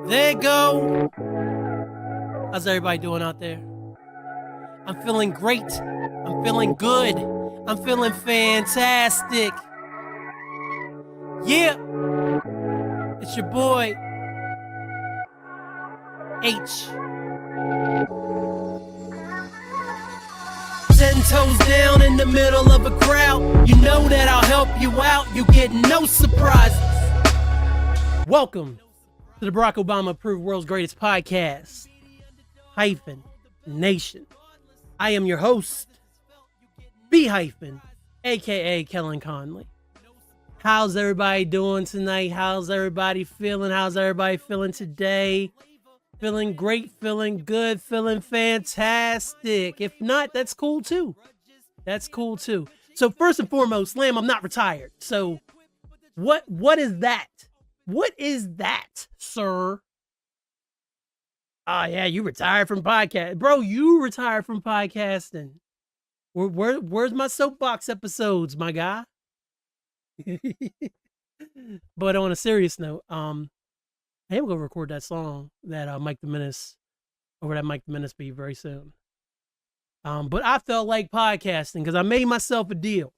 There you go. How's everybody doing out there? I'm feeling great. I'm feeling good. I'm feeling fantastic. Yeah. It's your boy, H. 10 toes down in the middle of a crowd. You know that I'll help you out. You get no surprises. Welcome to the Barack Obama approved world's greatest podcast, Hyphen Nation. I am your host, Hyphen, aka Kellen Conley. How's everybody doing tonight? How's everybody feeling? How's everybody feeling today? Feeling great, feeling good, feeling fantastic. If not, that's cool too. That's cool too. So first and foremost, Lamb, I'm not retired. So what is that? What is that, sir? Oh yeah, you retired from podcast. Bro, you retired from podcasting. Where's my soapbox episodes, my guy? But on a serious note, I am gonna record that song that Mike the Menace over that Mike the Menace beat very soon. But I felt like podcasting because I made myself a deal.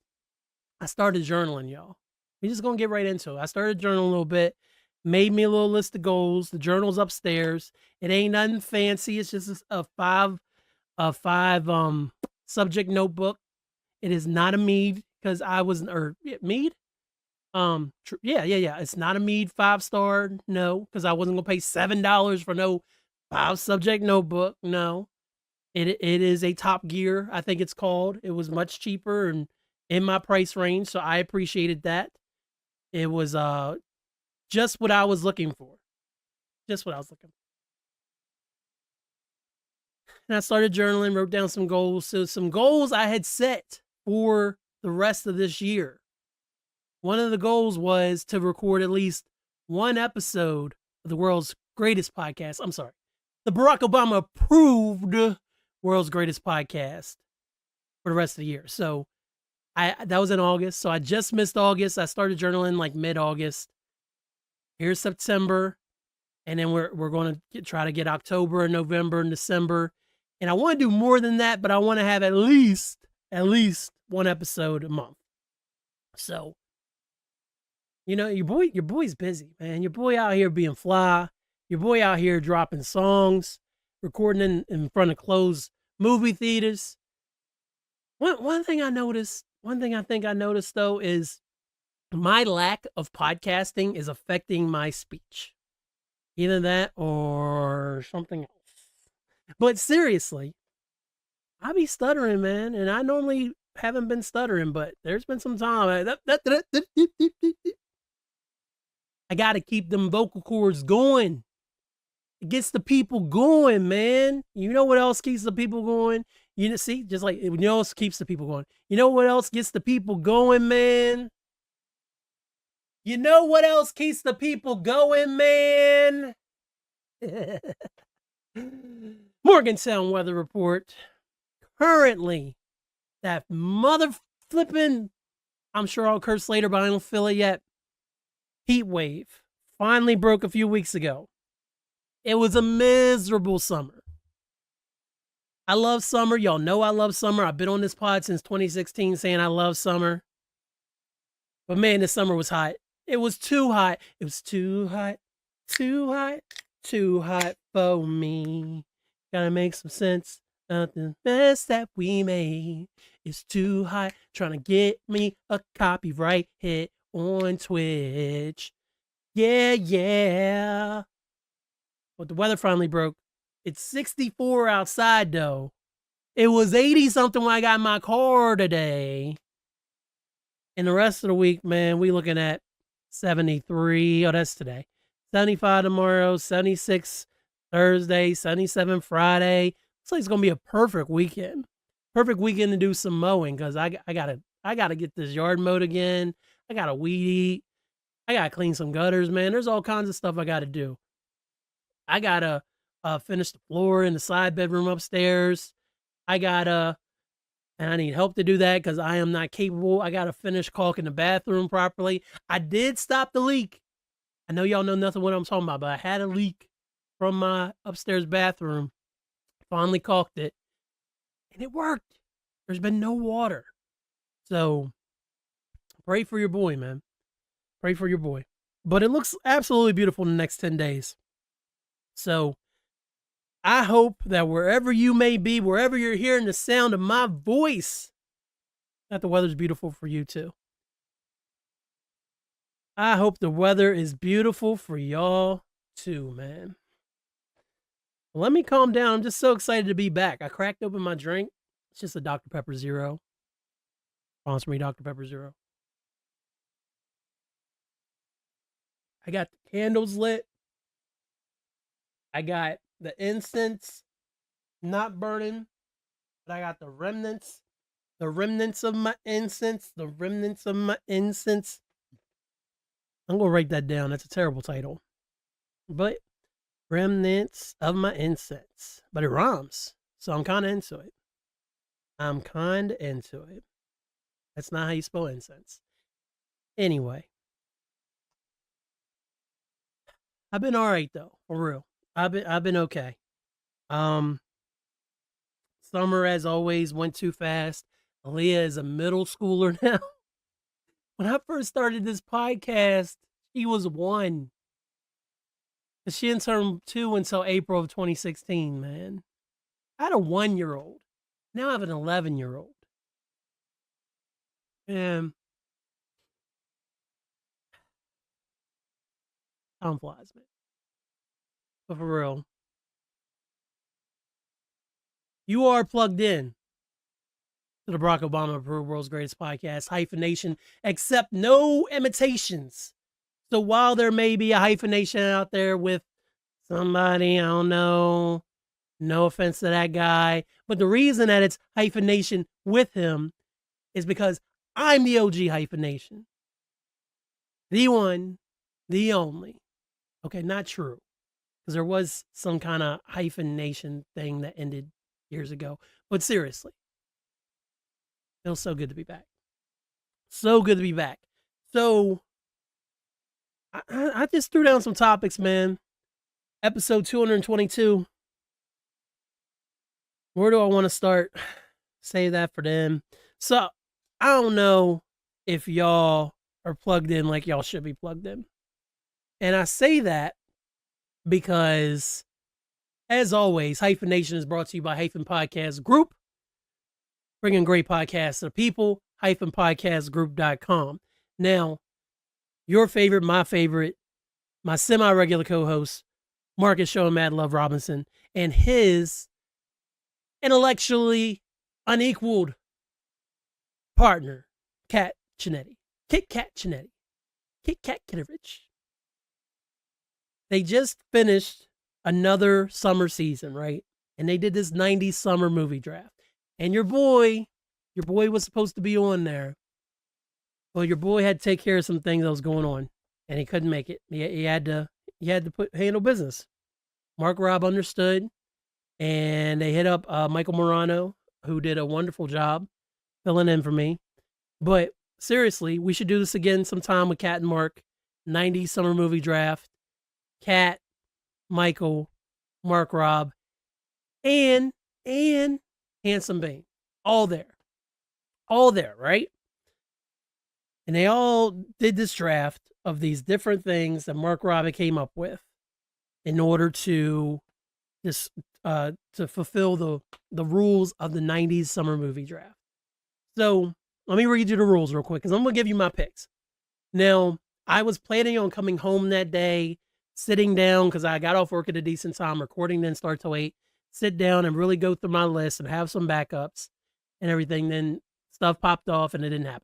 I started journaling, y'all. We're just gonna get right into it. I started journaling a little bit, made me a little list of goals. The journal's upstairs. It ain't nothing fancy. It's just a five subject notebook. It is not a Mead because Mead. Yeah. It's not a Mead 5-star. No, because I wasn't gonna pay $7 for no 5 subject notebook. No, it is a Top Gear. I think it's called. It was much cheaper and in my price range, so I appreciated that. It was just what I was looking for. Just what I was looking for. And I started journaling, wrote down some goals. So some goals I had set for the rest of this year. One of the goals was to record at least one episode of the world's greatest podcast. I'm sorry, the Barack Obama approved world's greatest podcast for the rest of the year. So that was in August. So I just missed August. I started journaling like mid-August. Here's September. And then we're going to try to get October and November and December. And I want to do more than that, but I want to have at least one episode a month. So, you know, your boy's busy, man. Your boy out here being fly. Your boy out here dropping songs, recording in front of closed movie theaters. One thing I think I noticed though is my lack of podcasting is affecting my speech. Either that or something else. But seriously, I be stuttering, man, and I normally haven't been stuttering, but there's been some time. I got to keep them vocal cords going. It gets the people going, man. You know what else keeps the people going? You know, see, just like, you know what else keeps the people going? You know what else gets the people going, man? You know what else keeps the people going, man? Morgantown weather report. Currently, that mother flipping, I'm sure I'll curse later, but I don't feel it yet. Heat wave finally broke a few weeks ago. It was a miserable summer. I love summer. Y'all know I love summer. I've been on this pod since 2016 saying I love summer. But man, this summer was hot. It was too hot. It was too hot, too hot, too hot for me. Gotta make some sense of the mess that we made. It's too hot, trying to get me a copyright hit on Twitch. Yeah. But the weather finally broke. It's 64 outside though. It was 80 something when I got in my car today. And the rest of the week, man, we looking at 73. Oh, that's today. 75 tomorrow, 76 Thursday, 77 Friday. Looks like it's gonna be a perfect weekend. Perfect weekend to do some mowing because I gotta get this yard mowed again. I gotta weed eat. I gotta clean some gutters, man. There's all kinds of stuff I gotta do. I gotta finish the floor in the side bedroom upstairs. And I need help to do that because I am not capable. I gotta finish caulking the bathroom properly. I did stop the leak. I know y'all know nothing what I'm talking about, but I had a leak from my upstairs bathroom, finally caulked it, and it worked. There's been no water. So pray for your boy, man. Pray for your boy. But it looks absolutely beautiful in the next 10 days. So I hope that wherever you may be, wherever you're hearing the sound of my voice, that the weather's beautiful for you too. I hope the weather is beautiful for y'all too, man. Let me calm down. I'm just so excited to be back. I cracked open my drink. It's just a Dr. Pepper Zero. Sponsor me, Dr. Pepper Zero. I got the candles lit. I got the incense not burning, but I got the remnants of my incense, I'm going to write that down. That's a terrible title. But remnants of my incense. But it rhymes, so I'm kind of into it. That's not how you spell incense. Anyway. I've been all right though, for real. I've been okay. Summer, as always, went too fast. Aaliyah is a middle schooler now. When I first started this podcast, she was 1. She didn't turn 2 until April of 2016, man. I had a 1-year-old. Now I have an 11-year-old. And time flies, man. But for real, you are plugged in to the Barack Obama approved world's greatest podcast, Hyphen Nation, except no imitations. So while there may be a hyphenation out there with somebody, I don't know, no offense to that guy, but the reason that it's hyphenation with him is because I'm the OG hyphenation. The one, the only. Okay, not true. Because there was some kind of hyphenation thing that ended years ago. But seriously, it feels so good to be back. So good to be back. So I just threw down some topics, man. Episode 222. Where do I want to start? Save that for them. So I don't know if y'all are plugged in like y'all should be plugged in. And I say that because, as always, Hyphen Nation is brought to you by Hyphen Podcast Group, bringing great podcasts to the people, hyphenpodcastgroup.com. Now, your favorite, my semi-regular co-host, Marcus Show and Mad Love Robinson, and his intellectually unequaled partner, Kit Kat Chinetti. They just finished another summer season, right? And they did this 90s summer movie draft. And your boy was supposed to be on there. Well, your boy had to take care of some things that was going on, and he couldn't make it. He had to handle business. Mark Robb understood, and they hit up Michael Morano, who did a wonderful job filling in for me. But seriously, we should do this again sometime with Kat and Mark. 90s summer movie draft. Kat, Michael, Mark Robb, and Handsome Bane. All there, right? And they all did this draft of these different things that Mark Robb came up with in order to just to fulfill the rules of the 90s summer movie draft. So let me read you the rules real quick, because I'm going to give you my picks. Now, I was planning on coming home that day, sitting down, because I got off work at a decent time, recording didn't start till 8, sit down and really go through my list and have some backups and everything. Then stuff popped off and it didn't happen.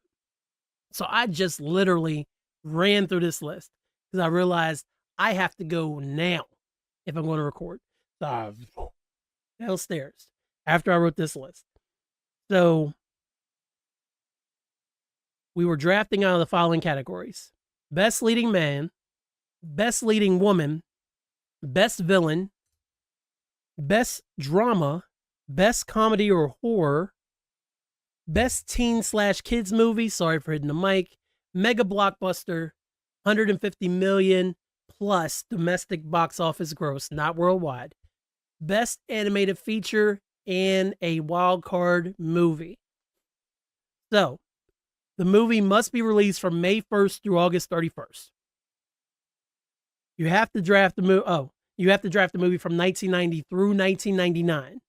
So I just literally ran through this list because I realized I have to go now if I'm going to record. So I downstairs after I wrote this list. So we were drafting out of the following categories: best leading man, best leading woman, best villain, best drama, best comedy or horror, best teen/kids movie, sorry for hitting the mic, mega blockbuster, 150 million plus domestic box office gross, not worldwide. Best animated feature and a wild card movie. So, the movie must be released from May 1st through August 31st. You have to draft the movie. Oh, you have to draft the movie from 1990 through 1999.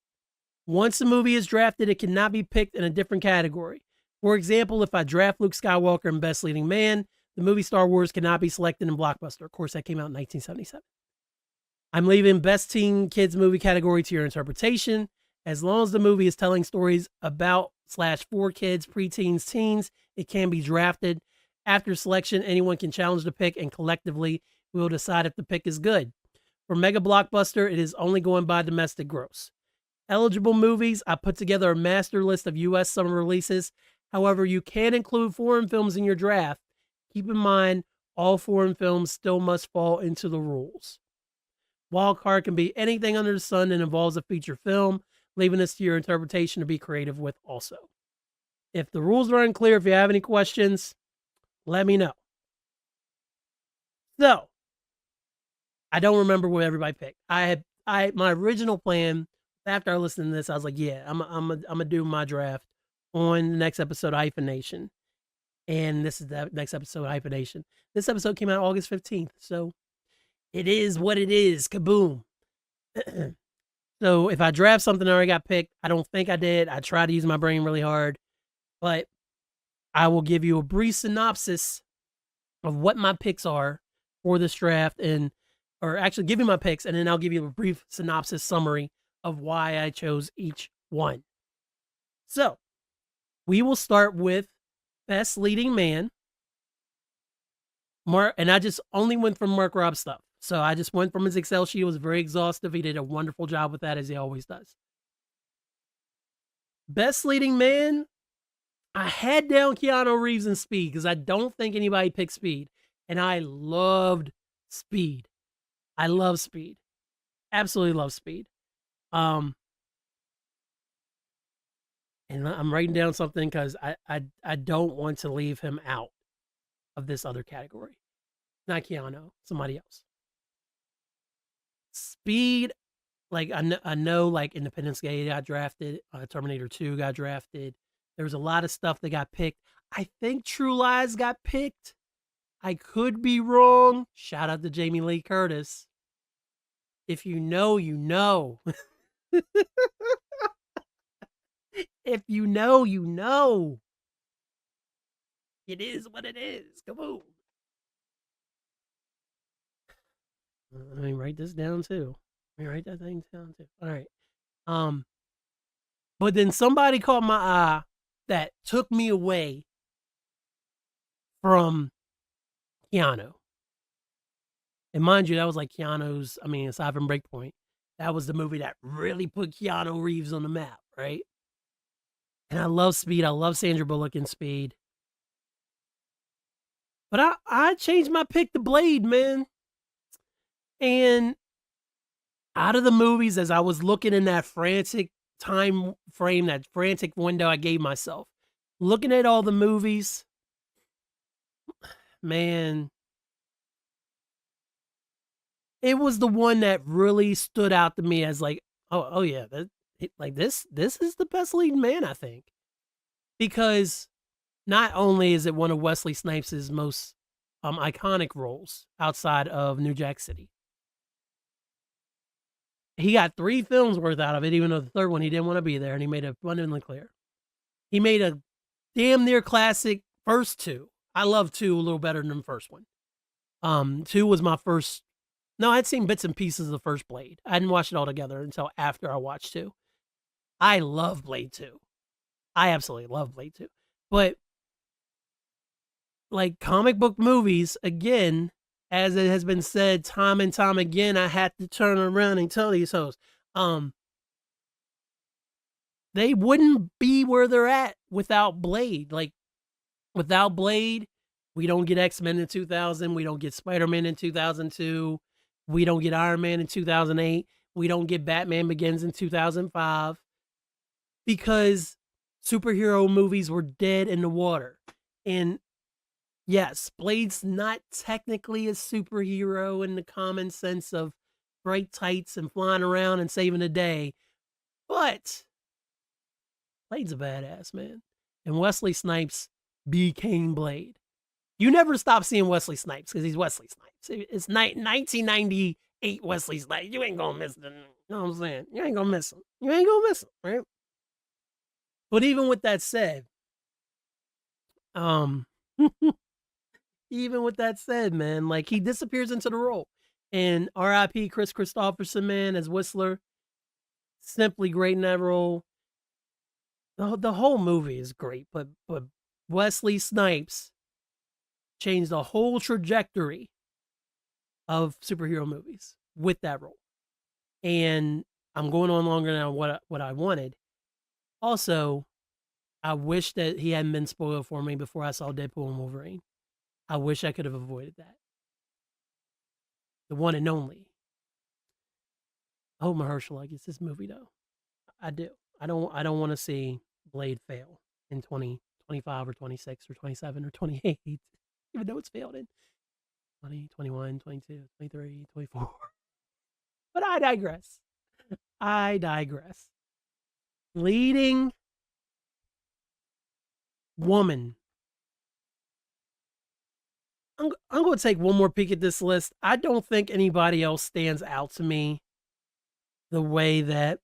Once the movie is drafted, it cannot be picked in a different category. For example, if I draft Luke Skywalker in Best Leading Man, the movie Star Wars cannot be selected in Blockbuster. Of course, that came out in 1977. I'm leaving Best Teen Kids Movie category to your interpretation. As long as the movie is telling stories about / for kids, preteens, teens, it can be drafted. After selection, anyone can challenge the pick, and collectively, we will decide if the pick is good. For Mega Blockbuster, it is only going by domestic gross. Eligible movies, I put together a master list of U.S. summer releases. However, you can include foreign films in your draft. Keep in mind, all foreign films still must fall into the rules. Wild card can be anything under the sun that involves a feature film, leaving this to your interpretation to be creative with also. If the rules are unclear, if you have any questions, let me know. So, I don't remember what everybody picked. My original plan after I listened to this, I was like, yeah, I'm gonna do my draft on the next episode of Hyphen Nation. And this is the next episode of Hyphen Nation. This episode came out August 15th, so it is what it is. Kaboom. So if I draft something that already got picked, I don't think I did. I tried to use my brain really hard, but I will give you a brief synopsis of what my picks are for this draft, or actually give you my picks, and then I'll give you a brief synopsis summary of why I chose each one. So we will start with Best Leading Man. And I just only went from Mark Robb stuff. So I just went from his Excel sheet. It was very exhaustive. He did a wonderful job with that, as he always does. Best Leading Man, I had down Keanu Reeves and Speed because I don't think anybody picked Speed. And I loved Speed. I love Speed. Absolutely love Speed. And I'm writing down something because I don't want to leave him out of this other category. Not Keanu, somebody else. Speed, like I know like Independence Day got drafted, Terminator 2 got drafted. There was a lot of stuff that got picked. I think True Lies got picked. I could be wrong. Shout out to Jamie Lee Curtis. If you know, you know. If you know, you know. It is what it is. Come on. Let me write this down too. Let me write that thing down too. All right. But then somebody caught my eye that took me away from Keanu. And mind you, that was like Keanu's, aside from Breakpoint, that was the movie that really put Keanu Reeves on the map, right? And I love Speed. I love Sandra Bullock in Speed. But I changed my pick to Blade, man. And out of the movies, as I was looking in that frantic time frame, that frantic window I gave myself, looking at all the movies, man, it was the one that really stood out to me as like, oh yeah, this is the Best Leading Man, I think. Because not only is it one of Wesley Snipes' most iconic roles outside of New Jack City, he got 3 films worth out of it, even though the third one he didn't want to be there, and he made it abundantly clear. He made a damn near classic first 2. I love 2 a little better than the first one. 2 was my first. No, I'd seen bits and pieces of the first Blade. I didn't watch it all together until after I watched 2. I love Blade 2. I absolutely love Blade 2. But like comic book movies, again, as it has been said time and time again, I had to turn around and tell these hoes, they wouldn't be where they're at without Blade. Like, without Blade, we don't get X-Men in 2000. We don't get Spider-Man in 2002. We don't get Iron Man in 2008. We don't get Batman Begins in 2005. Because superhero movies were dead in the water. And Yes, Blade's not technically a superhero in the common sense of bright tights and flying around and saving the day, but Blade's a badass, man. And Wesley Snipes became Blade. You never stop seeing Wesley Snipes because he's Wesley Snipes. It's 1998 Wesley Snipes. You ain't gonna miss him. You know what I'm saying? You ain't gonna miss him. You ain't gonna miss him, right? But even with that said, even with that said, man, like he disappears into the role. And R.I.P. Chris Christopherson, man, as Whistler, simply great in that role. The whole movie is great, but Wesley Snipes changed the whole trajectory of superhero movies with that role. And I'm going on longer than what I wanted. Also, I wish that he hadn't been spoiled for me before I saw Deadpool and Wolverine. I wish I could have avoided that. The one and only. I hope Mahershala gets this movie though. I do. I don't want to see Blade fail in 2025 or 26 or 27 or 28, even though it's failed in 20, 21, 22, 23, 24. But I digress. Leading woman. I'm going to take one more peek at this list. I don't think anybody else stands out to me the way that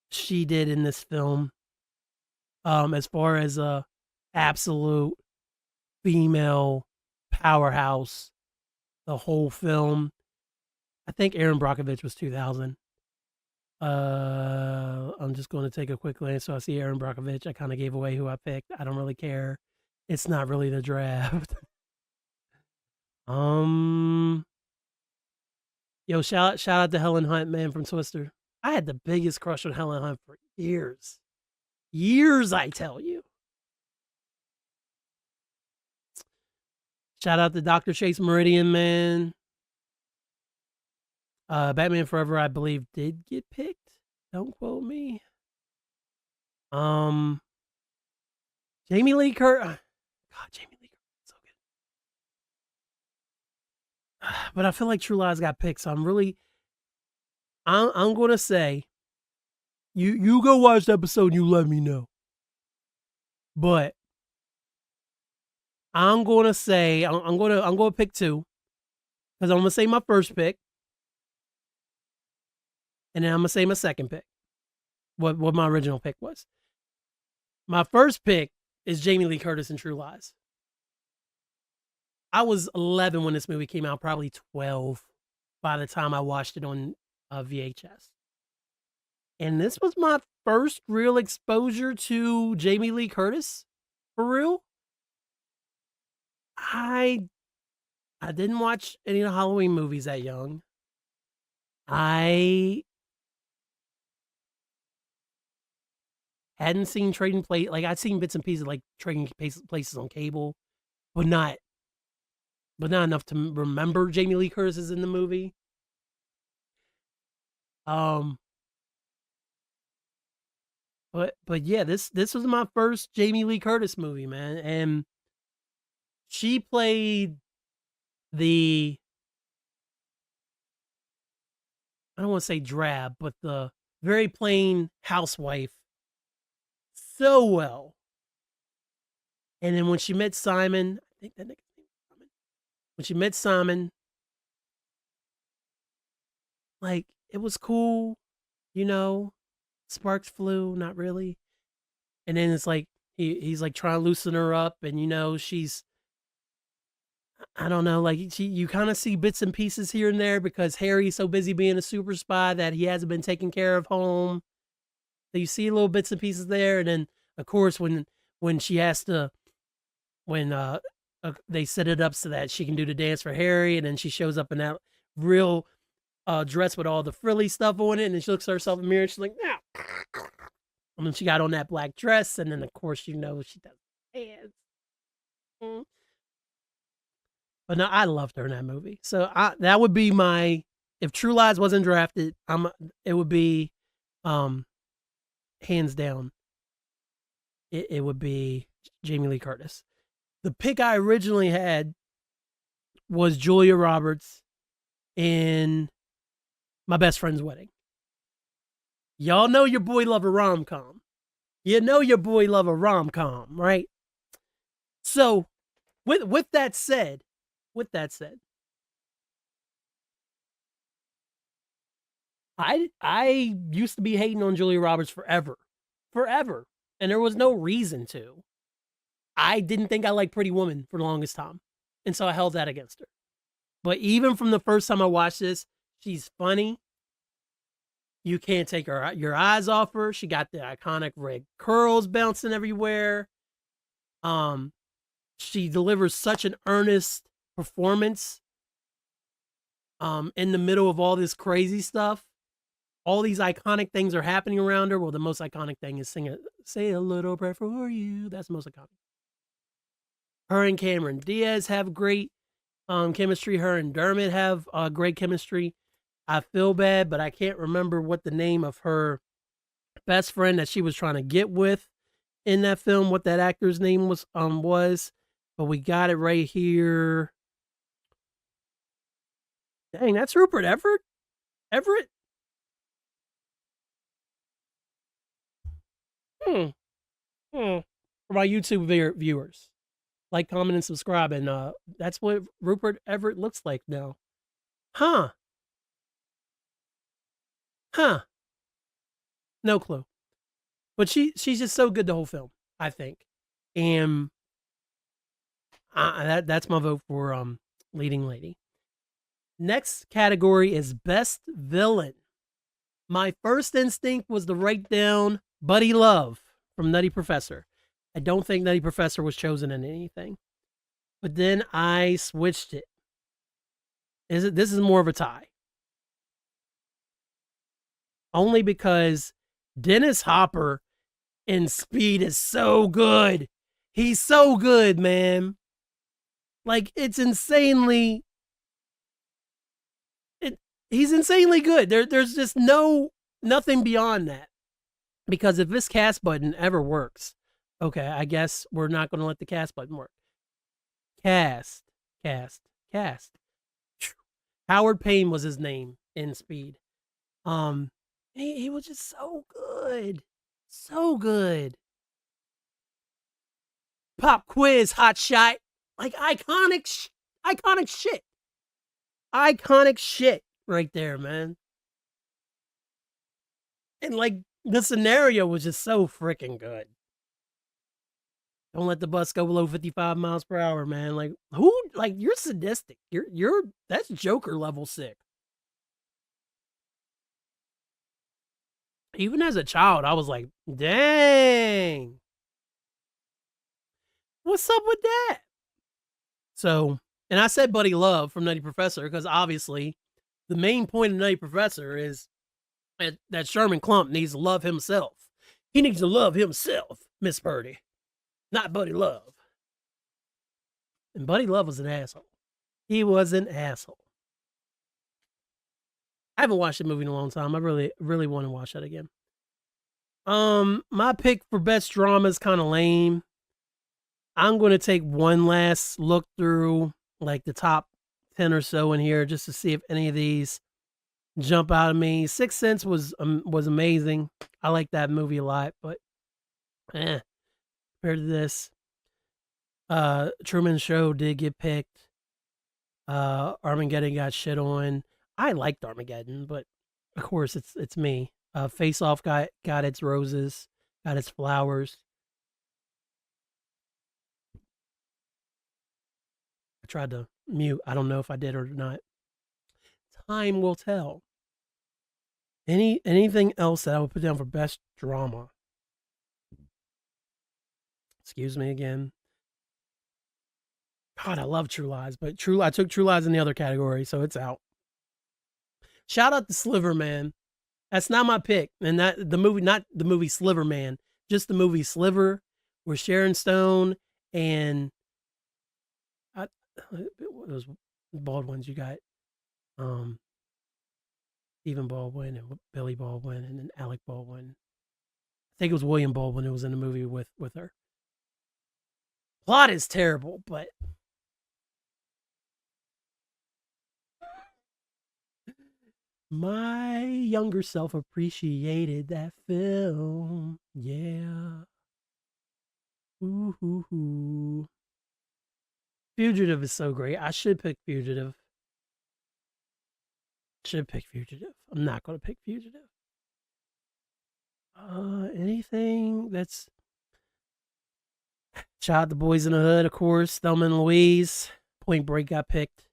she did in this film. As far as a absolute female powerhouse, the whole film. I think Erin Brockovich was 2000. I'm just going to take a quick glance. So I see Erin Brockovich. I kind of gave away who I picked. I don't really care. It's not really the draft. Yo, shout out to Helen Hunt, man, from Twister. I had the biggest crush on Helen Hunt for years. Years, I tell you. Shout out to Dr. Chase Meridian, man. Batman Forever, I believe, did get picked. Don't quote me. Jamie Lee Curtis. God, Jamie Lee Curtis, so good. But I feel like True Lies got picked, so I'm gonna say, you go watch the episode and you let me know. But I'm gonna say I'm gonna pick two, because I'm gonna say my first pick, and then I'm gonna say my second pick. What my original pick was. My first pick is Jamie Lee Curtis in True Lies. I was 11 when this movie came out, probably 12 by the time I watched it on VHS. And this was my first real exposure to Jamie Lee Curtis, for real. I didn't watch any of the Halloween movies that young. I hadn't seen Trading Places. Like, I'd seen bits and pieces, like Trading Places on cable, but not enough to remember Jamie Lee Curtis is in the movie. But yeah, this was my first Jamie Lee Curtis movie, man, and she played the, I don't want to say drab, but the very plain housewife so well. And then when she met Simon, I think that nigga's name was Simon. When she met Simon, like, it was cool, you know. Sparks flew, not really. And then it's like he's like trying to loosen her up, and you know, she's, I don't know, like you kind of see bits and pieces here and there because Harry's so busy being a super spy that he hasn't been taken care of home. So you see little bits and pieces there, and then of course when she has to, when they set it up so that she can do the dance for Harry, and then she shows up in that real dress with all the frilly stuff on it, and then she looks at herself in the mirror and she's like, nah. And then she got on that black dress, and then of course you know she does hands. But no, I loved her in that movie. So that would be my, if True Lies wasn't drafted, it would be hands down. It would be Jamie Lee Curtis. The pick I originally had was Julia Roberts in My Best Friend's Wedding. Y'all know your boy love a rom-com. You know your boy love a rom-com, right? So, with that said, I used to be hating on Julia Roberts forever, and there was no reason to. I didn't think I liked Pretty Woman for the longest time, and so I held that against her. But even from the first time I watched this, she's funny. You can't take your eyes off her. She got the iconic red curls bouncing everywhere. She delivers such an earnest performance. In the middle of all this crazy stuff, all these iconic things are happening around her. Well, the most iconic thing is "Say a Little Prayer for You." That's the most iconic. Her and Cameron Diaz have great chemistry. Her and Dermot have great chemistry. I feel bad, but I can't remember what the name of her best friend that she was trying to get with in that film, what that actor's name was, but we got it right here. Dang, that's Rupert Everett? For my YouTube viewers, like, comment, and subscribe, and that's what Rupert Everett looks like now. Huh. No clue. But she's just so good the whole film, I think. And that's my vote for leading lady. Next category is best villain. My first instinct was to write down Buddy Love from Nutty Professor. I don't think Nutty Professor was chosen in anything. But then I switched it. This is more of a tie. Only because Dennis Hopper in Speed is so good. He's so good, man. Like, it's insanely... he's insanely good. There's just nothing beyond that. Because if this cast button ever works, okay, I guess we're not going to let the cast button work. Cast. Howard Payne was his name in Speed. He was just so good. So good. Pop quiz, hot shot. Like, iconic shit. Iconic shit right there, man. And, like, the scenario was just so freaking good. Don't let the bus go below 55 miles per hour, man. Like, who? Like, you're sadistic. That's Joker level sick. Even as a child, I was like, dang. What's up with that? So, and I said Buddy Love from Nutty Professor because obviously the main point of Nutty Professor is that Sherman Klump needs to love himself. He needs to love himself, Miss Purdy, not Buddy Love. And Buddy Love was an asshole. He was an asshole. I haven't watched the movie in a long time. I really, really want to watch that again. My pick for best drama is kind of lame. I'm going to take one last look through like the top 10 or so in here just to see if any of these jump out at me. Sixth Sense was amazing. I like that movie a lot, but compared to this, Truman Show did get picked. Armageddon got shit on. I liked Armageddon, but of course it's me. Face Off got its roses, got its flowers. I tried to mute. I don't know if I did or not. Time will tell. Anything else that I would put down for best drama? Excuse me again. God, I love True Lies, but I took True Lies in the other category, so it's out. Shout out to Sliver Man. That's not my pick, and not the movie Sliver Man, just the movie Sliver, with Sharon Stone and those Baldwins. You got Stephen Baldwin and Billy Baldwin and then Alec Baldwin. I think it was William Baldwin who was in the movie with her. Plot is terrible, but my younger self appreciated that film. Yeah. Ooh, hoo, hoo. Fugitive is so great. I should pick Fugitive. Should pick Fugitive. I'm not going to pick Fugitive. Anything that's Shot the Boys in the Hood, of course. Thelma and Louise. Point Break got picked.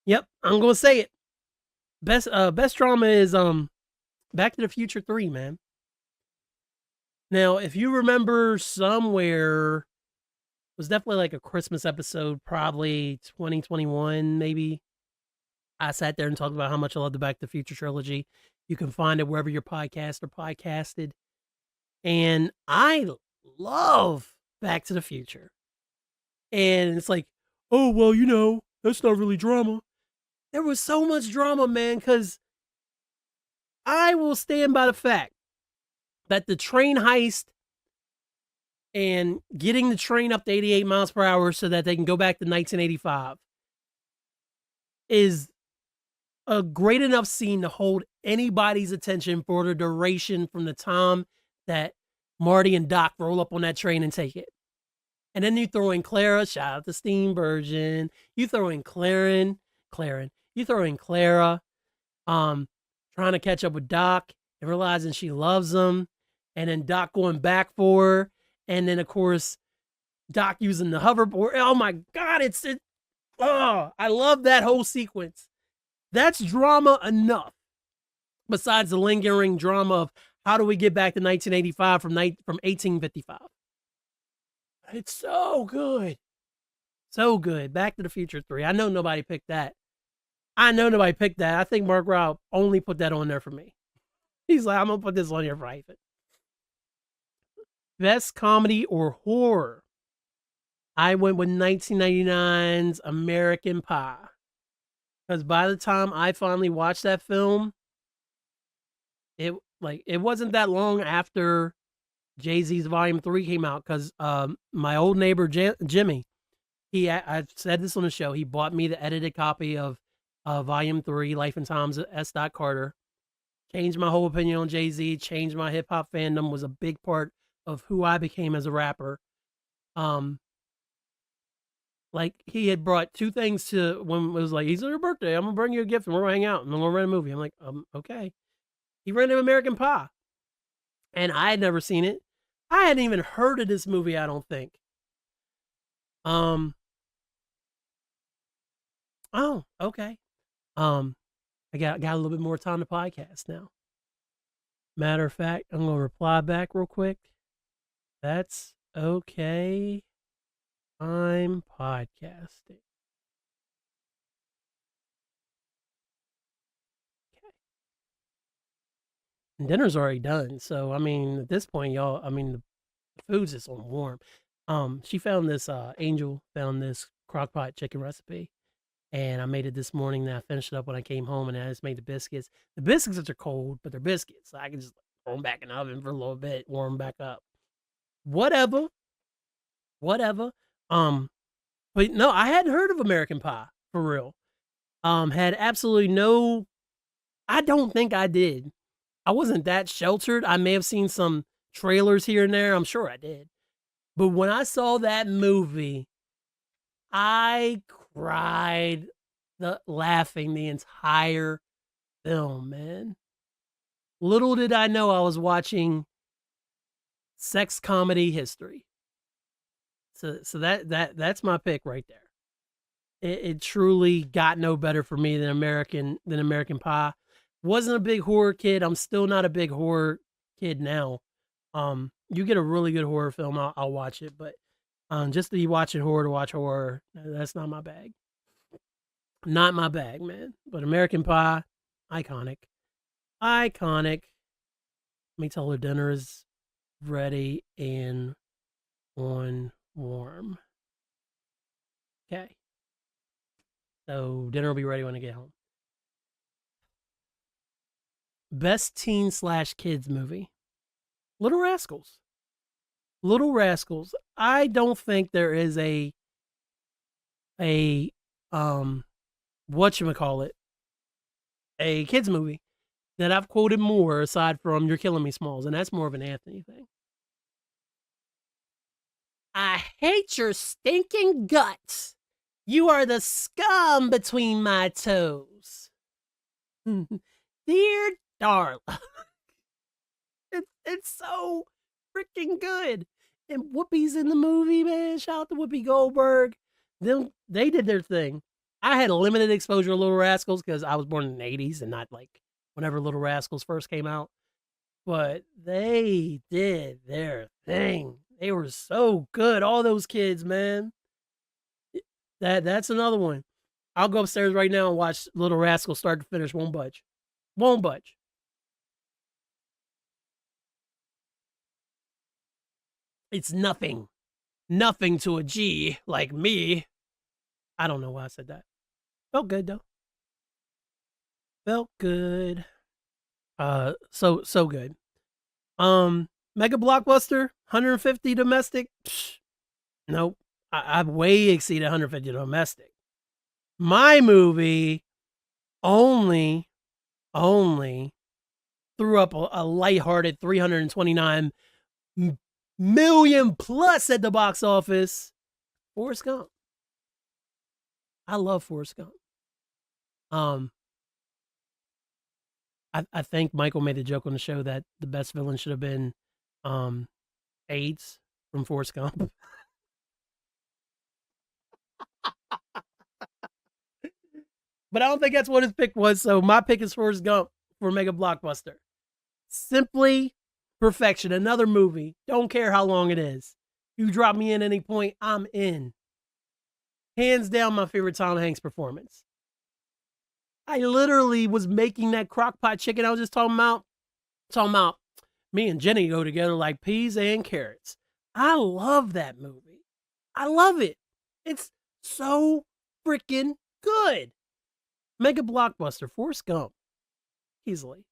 Yep, I'm gonna say it. Best drama is Back to the Future 3, man. Now, if you remember somewhere, it was definitely like a Christmas episode, probably 2021, maybe. I sat there and talked about how much I love the Back to the Future trilogy. You can find it wherever your podcasts are podcasted. And I love Back to the Future. And it's like, oh, well, that's not really drama. There was so much drama, man, because I will stand by the fact that the train heist and getting the train up to 88 miles per hour so that they can go back to 1985 is a great enough scene to hold anybody's attention for the duration from the time that Marty and Doc roll up on that train and take it. And then you throw in Clara, shout out to Steam Virgin. You throw in you throw in Clara, trying to catch up with Doc and realizing she loves him. And then Doc going back for her. And then, of course, Doc using the hoverboard. Oh my God, I love that whole sequence. That's drama enough. Besides the lingering drama of how do we get back to 1985 from 1855. It's so good. So good. Back to the Future 3. I know nobody picked that. I think Mark Rao only put that on there for me. He's like, I'm going to put this on here for Hyphen. Best comedy or horror? I went with 1999's American Pie. Because by the time I finally watched that film, it wasn't that long after Jay-Z's Volume 3 came out. Because my old neighbor Jimmy, I've said this on the show, he bought me the edited copy of Volume 3, Life and Times of S. Carter. Changed my whole opinion on Jay-Z, changed my hip-hop fandom, was a big part of who I became as a rapper. Like, he had brought two things to when it was like, it's your birthday, I'm gonna bring you a gift and we're gonna hang out and I'm gonna rent a movie. I'm like, okay. He rented American Pie. And I had never seen it. I hadn't even heard of this movie, I don't think. Oh, okay. I got a little bit more time to podcast now. Matter of fact, I'm gonna reply back real quick. That's okay. I'm podcasting. Okay. And dinner's already done. So, I mean, at this point, y'all, I mean, the food's just on warm. She found this, Angel found this crockpot chicken recipe. And I made it this morning. Then I finished it up when I came home and I just made the biscuits. The biscuits are cold, but they're biscuits. So I can just throw them back in the oven for a little bit, warm them back up. Whatever. But no, I hadn't heard of American Pie for real. Had absolutely no. I don't think I did. I wasn't that sheltered. I may have seen some trailers here and there. I'm sure I did. But when I saw that movie, I cried laughing the entire film, man. Little did I know I was watching sex comedy history. So that's my pick right there. It truly got no better for me than American Pie. Wasn't a big horror kid. I'm still not a big horror kid now. You get a really good horror film, I'll watch it. But just to be watching horror to watch horror, that's not my bag. Not my bag, man. But American Pie, iconic. Iconic. Let me tell her dinner is ready and on warm. Okay. So dinner will be ready when I get home. best teen/kids movie. Little Rascals. Little Rascals. I don't think there is a whatchamacallit, a kids movie that I've quoted more aside from You're Killing Me, Smalls, and that's more of an Anthony thing. I hate your stinking guts. You are the scum between my toes. Dear Darla. It's so freaking good. And Whoopi's in the movie, man. Shout out to Whoopi Goldberg. They did their thing. I had a limited exposure to Little Rascals because I was born in the 80s and not like whenever Little Rascals first came out. But they did their thing. They were so good. All those kids, man. That's another one. I'll go upstairs right now and watch Little Rascals start to finish. Won't budge. Won't budge. It's nothing. Nothing to a G like me. I don't know why I said that. Felt good though. Felt good. So good. Mega blockbuster, 150 domestic. Psh, nope. I've way exceeded 150 domestic. My movie only threw up a lighthearted 329 million plus at the box office. Forrest Gump. I love Forrest Gump. I think Michael made a joke on the show that the best villain should have been AIDS from Forrest Gump. But I don't think that's what his pick was. So my pick is Forrest Gump for Mega Blockbuster. Simply perfection. Another movie. Don't care how long it is. You drop me in any point, I'm in. Hands down, my favorite Tom Hanks performance. I literally was making that crockpot chicken I was just talking about. Me and Jenny go together like peas and carrots. I love that movie. I love it. It's so freaking good. Mega blockbuster, Forrest Gump. Easily.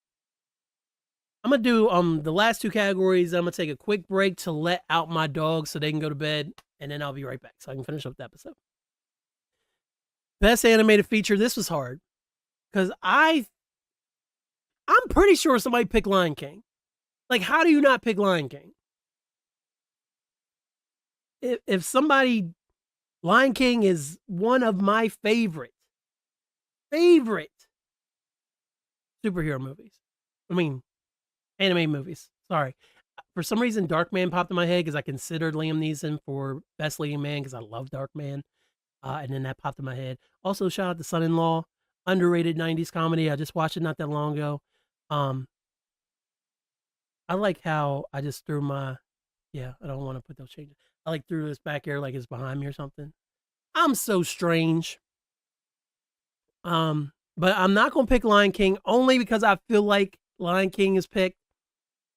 I'm going to do the last two categories. I'm going to take a quick break to let out my dogs so they can go to bed, and then I'll be right back so I can finish up the episode. Best animated feature. This was hard because I'm pretty sure somebody picked Lion King. Like, how do you not pick Lion King? If somebody, Lion King is one of my favorite superhero movies. I mean, anime movies. Sorry. For some reason, Darkman popped in my head because I considered Liam Neeson for best leading man because I love Darkman. And then that popped in my head. Also, shout out to Son-in-Law. Underrated 90s comedy. I just watched it not that long ago. I like how I just threw I don't want to put those changes. I like threw this back here like it's behind me or something. I'm so strange. But I'm not going to pick Lion King only because I feel like Lion King is picked.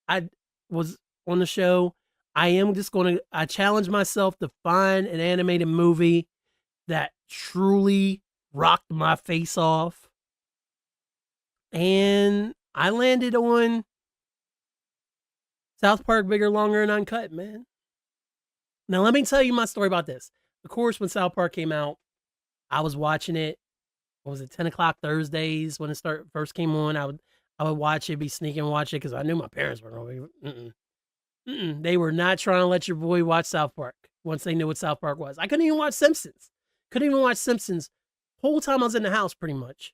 I was on the show. I challenge myself to find an animated movie that truly rocked my face off. And I landed on South Park Bigger, Longer, and Uncut, man. Now, let me tell you my story about this. Of course, when South Park came out, I was watching it. What was it, 10 o'clock Thursdays when it first came on? I would watch it, be sneaking and watch it because I knew my parents were going to be. They were not trying to let your boy watch South Park once they knew what South Park was. I couldn't even watch Simpsons. Whole time I was in the house, pretty much.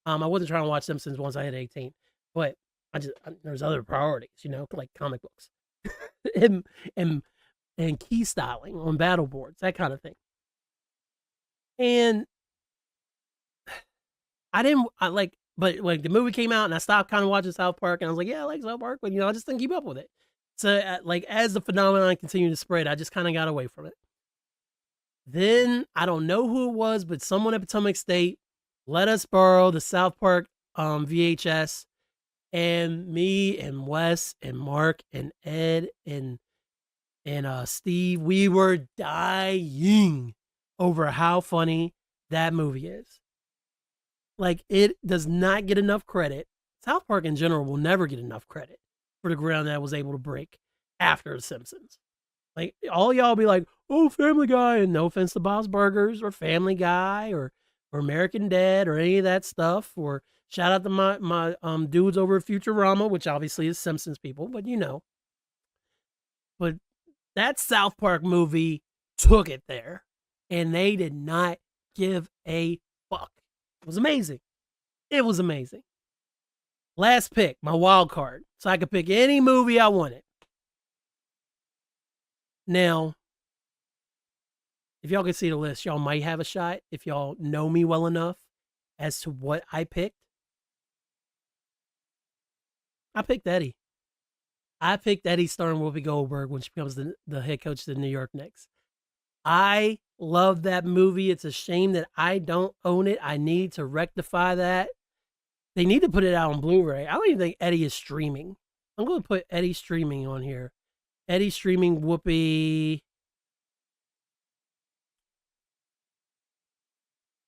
I wasn't trying to watch Simpsons once I hit 18, but there's other priorities, like comic books and key styling on battle boards, that kind of thing. And but like the movie came out and I stopped kind of watching South Park and I was like, yeah, I like South Park, but I just didn't keep up with it. So like as the phenomenon continued to spread, I just kind of got away from it. Then I don't know who it was, but someone at Potomac State let us borrow the South Park VHS, and me and Wes and Mark and Ed and Steve, we were dying over how funny that movie is. Like, it does not get enough credit South Park in general will never get enough credit for the ground that it was able to break after The Simpsons. Like, all y'all be like, oh, Family Guy, and no offense to Bob's Burgers or Family Guy or American Dad or any of that stuff, or shout out to my dudes over at Futurama, which obviously is Simpsons people, but you know. But that South Park movie took it there, and they did not give a fuck. It was amazing. It was amazing. Last pick, my wild card. So I could pick any movie I wanted. Now, if y'all can see the list, y'all might have a shot if y'all know me well enough as to what I picked. I picked Eddie. I picked Eddie starring Whoopi Goldberg when she becomes the head coach of the New York Knicks. I love that movie. It's a shame that I don't own it. I need to rectify that. They need to put it out on Blu-ray. I don't even think Eddie is streaming. I'm going to put Eddie streaming on here. Eddie streaming Whoopi.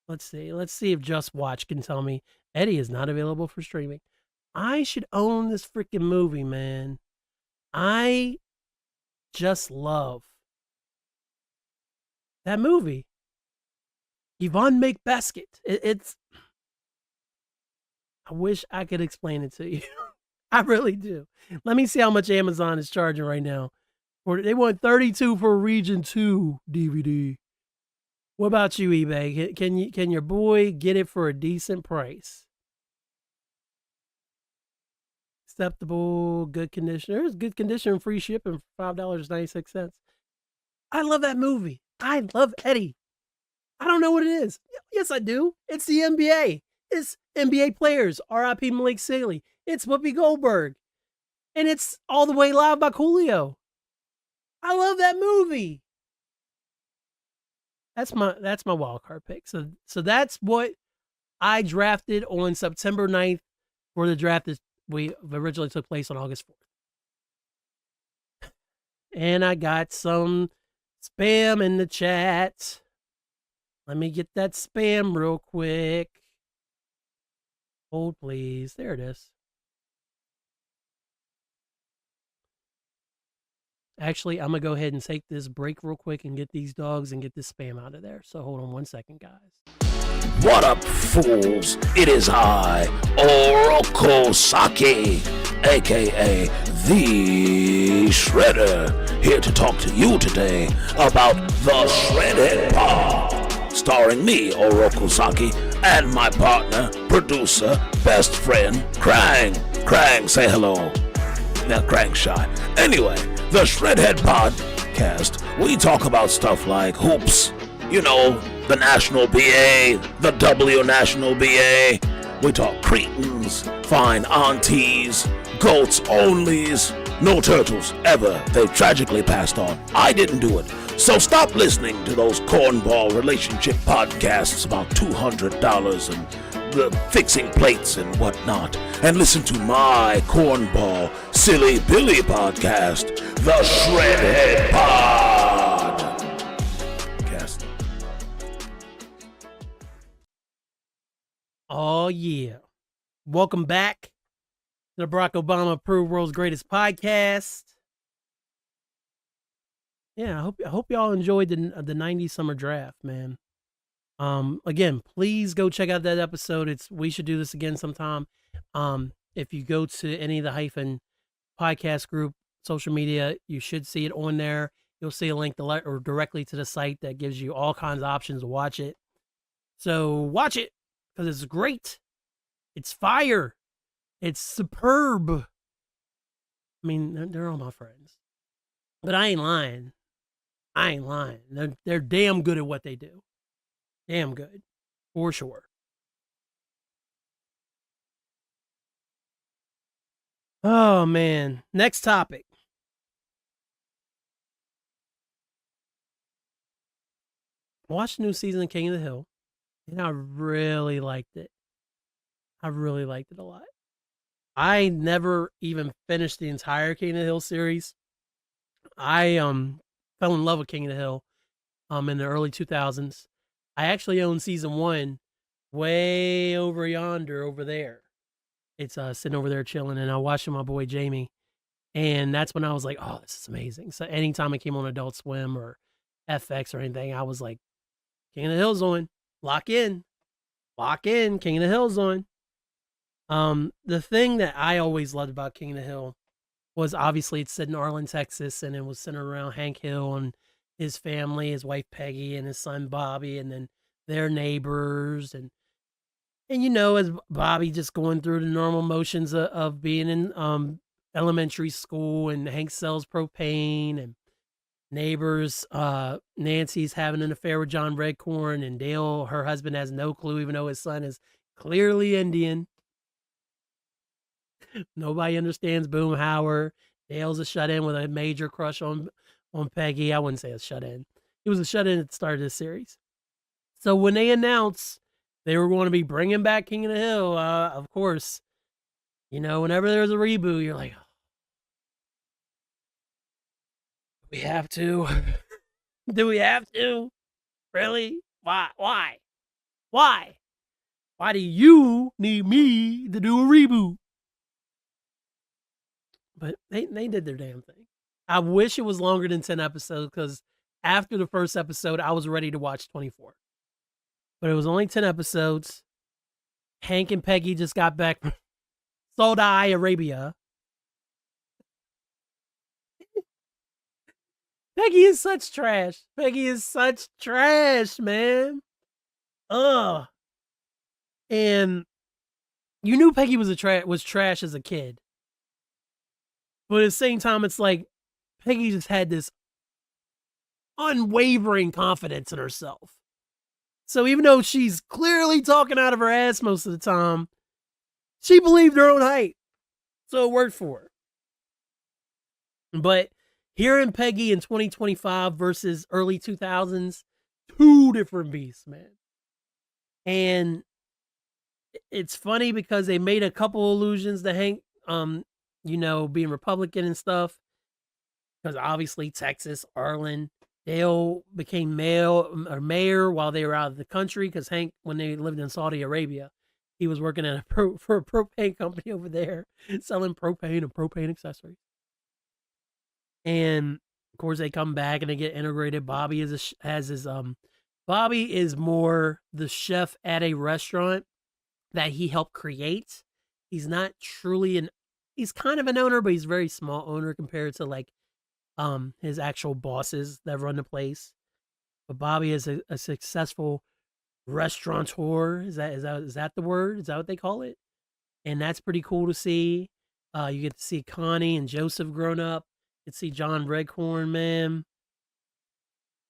Let's see if Just Watch can tell me Eddie is not available for streaming. I should own this freaking movie, man. I just love that movie. Yvonne Make Basket. It's. I wish I could explain it to you. I really do. Let me see how much Amazon is charging right now. They want $32 for Region 2 DVD. What about you, eBay? Can your boy get it for a decent price? Acceptable, good condition. There's good condition, free shipping for $5.96. I love that movie. I love Eddie. I don't know what it is. Yes, I do. It's the NBA. It's NBA players. R.I.P. Malik Sealy. It's Whoopi Goldberg. And it's All the Way Live by Coolio. I love that movie. That's my wild card pick. So that's what I drafted on September 9th for the draft that we originally took place on August 4th. And I got some spam in the chat. Let me get that spam real quick. Hold, please. There it is. Actually, I'm going to go ahead and take this break real quick and get these dogs and get this spam out of there. So hold on 1 second, guys. What up, fools? It is I, Oroku Saki, aka The Shredder, here to talk to you today about the Shredded Pod, starring me, Oroku Saki, and my partner, producer, best friend, Krang. Krang, say hello. Now, Krang's shy. Anyway, the Shredhead Podcast, we talk about stuff like hoops, you know, the National BA, the W National BA. We talk cretins, fine aunties, goats onlys, no turtles ever. They tragically passed on. I didn't do it. So stop listening to those cornball relationship podcasts about $200 and fixing plates and whatnot, and listen to my cornball silly Billy podcast, the Shredhead Podcast. Oh yeah, welcome back to the Barack Obama approved world's greatest podcast. Yeah, I hope y'all enjoyed the 90s summer draft, man. Again, please go check out that episode. We should do this again sometime. If you go to any of the Hyphen podcast group, social media, you should see it on there. You'll see a link or directly to the site that gives you all kinds of options to watch it. So watch it because it's great. It's fire. It's superb. I mean, they're all my friends, but I ain't lying. They're damn good at what they do. Damn good, for sure. Oh, man. Next topic. I watched the new season of King of the Hill, and I really liked it. I really liked it a lot. I never even finished the entire King of the Hill series. I fell in love with King of the Hill in the early 2000s. I actually own season 1 way over yonder, over there. It's sitting over there chilling, and I watching my boy Jamie, and that's when I was like, "Oh, this is amazing." So anytime it came on Adult Swim or FX or anything, I was like, "King of the Hill's on, lock in, King of the Hill's on." The thing that I always loved about King of the Hill was obviously it's set in Arlen, Texas, and it was centered around Hank Hill and his family, his wife Peggy, and his son Bobby, and then their neighbors, and as Bobby just going through the normal motions of being in elementary school, and Hank sells propane, and neighbors, Nancy's having an affair with John Redcorn, and Dale, her husband, has no clue, even though his son is clearly Indian. Nobody understands Boomhauer. Dale's a shut-in with a major crush on Peggy. I wouldn't say a shut-in. He was a shut-in at the start of this series. So when they announced they were going to be bringing back King of the Hill, of course, whenever there's a reboot, you're like, we have to. Do we have to? Really? Why? Why do you need me to do a reboot? But they did their damn thing. I wish it was longer than 10 episodes, because after the first episode, I was ready to watch 24. But it was only 10 episodes. Hank and Peggy just got back from Saudi Arabia. Peggy is such trash. Peggy is such trash, man. Ugh. And you knew Peggy was trash as a kid. But at the same time, it's like Peggy just had this unwavering confidence in herself. So even though she's clearly talking out of her ass most of the time, she believed her own hype. So it worked for her. But hearing Peggy in 2025 versus early 2000s, two different beasts, man. And it's funny because they made a couple allusions to Hank, being Republican and stuff. Because obviously Texas, Arlen, Dale became mayor while they were out of the country. Because Hank, when they lived in Saudi Arabia, he was working at for a propane company over there, selling propane and propane accessories. And of course, they come back and they get integrated. Bobby Bobby is more the chef at a restaurant that he helped create. He's not truly he's kind of an owner, but he's a very small owner compared to like his actual bosses that run the place. But Bobby is a successful restaurateur. Is that the word? Is that what they call it? And that's pretty cool to see. You get to see Connie and Joseph grown up. You get to see John Redcorn, man.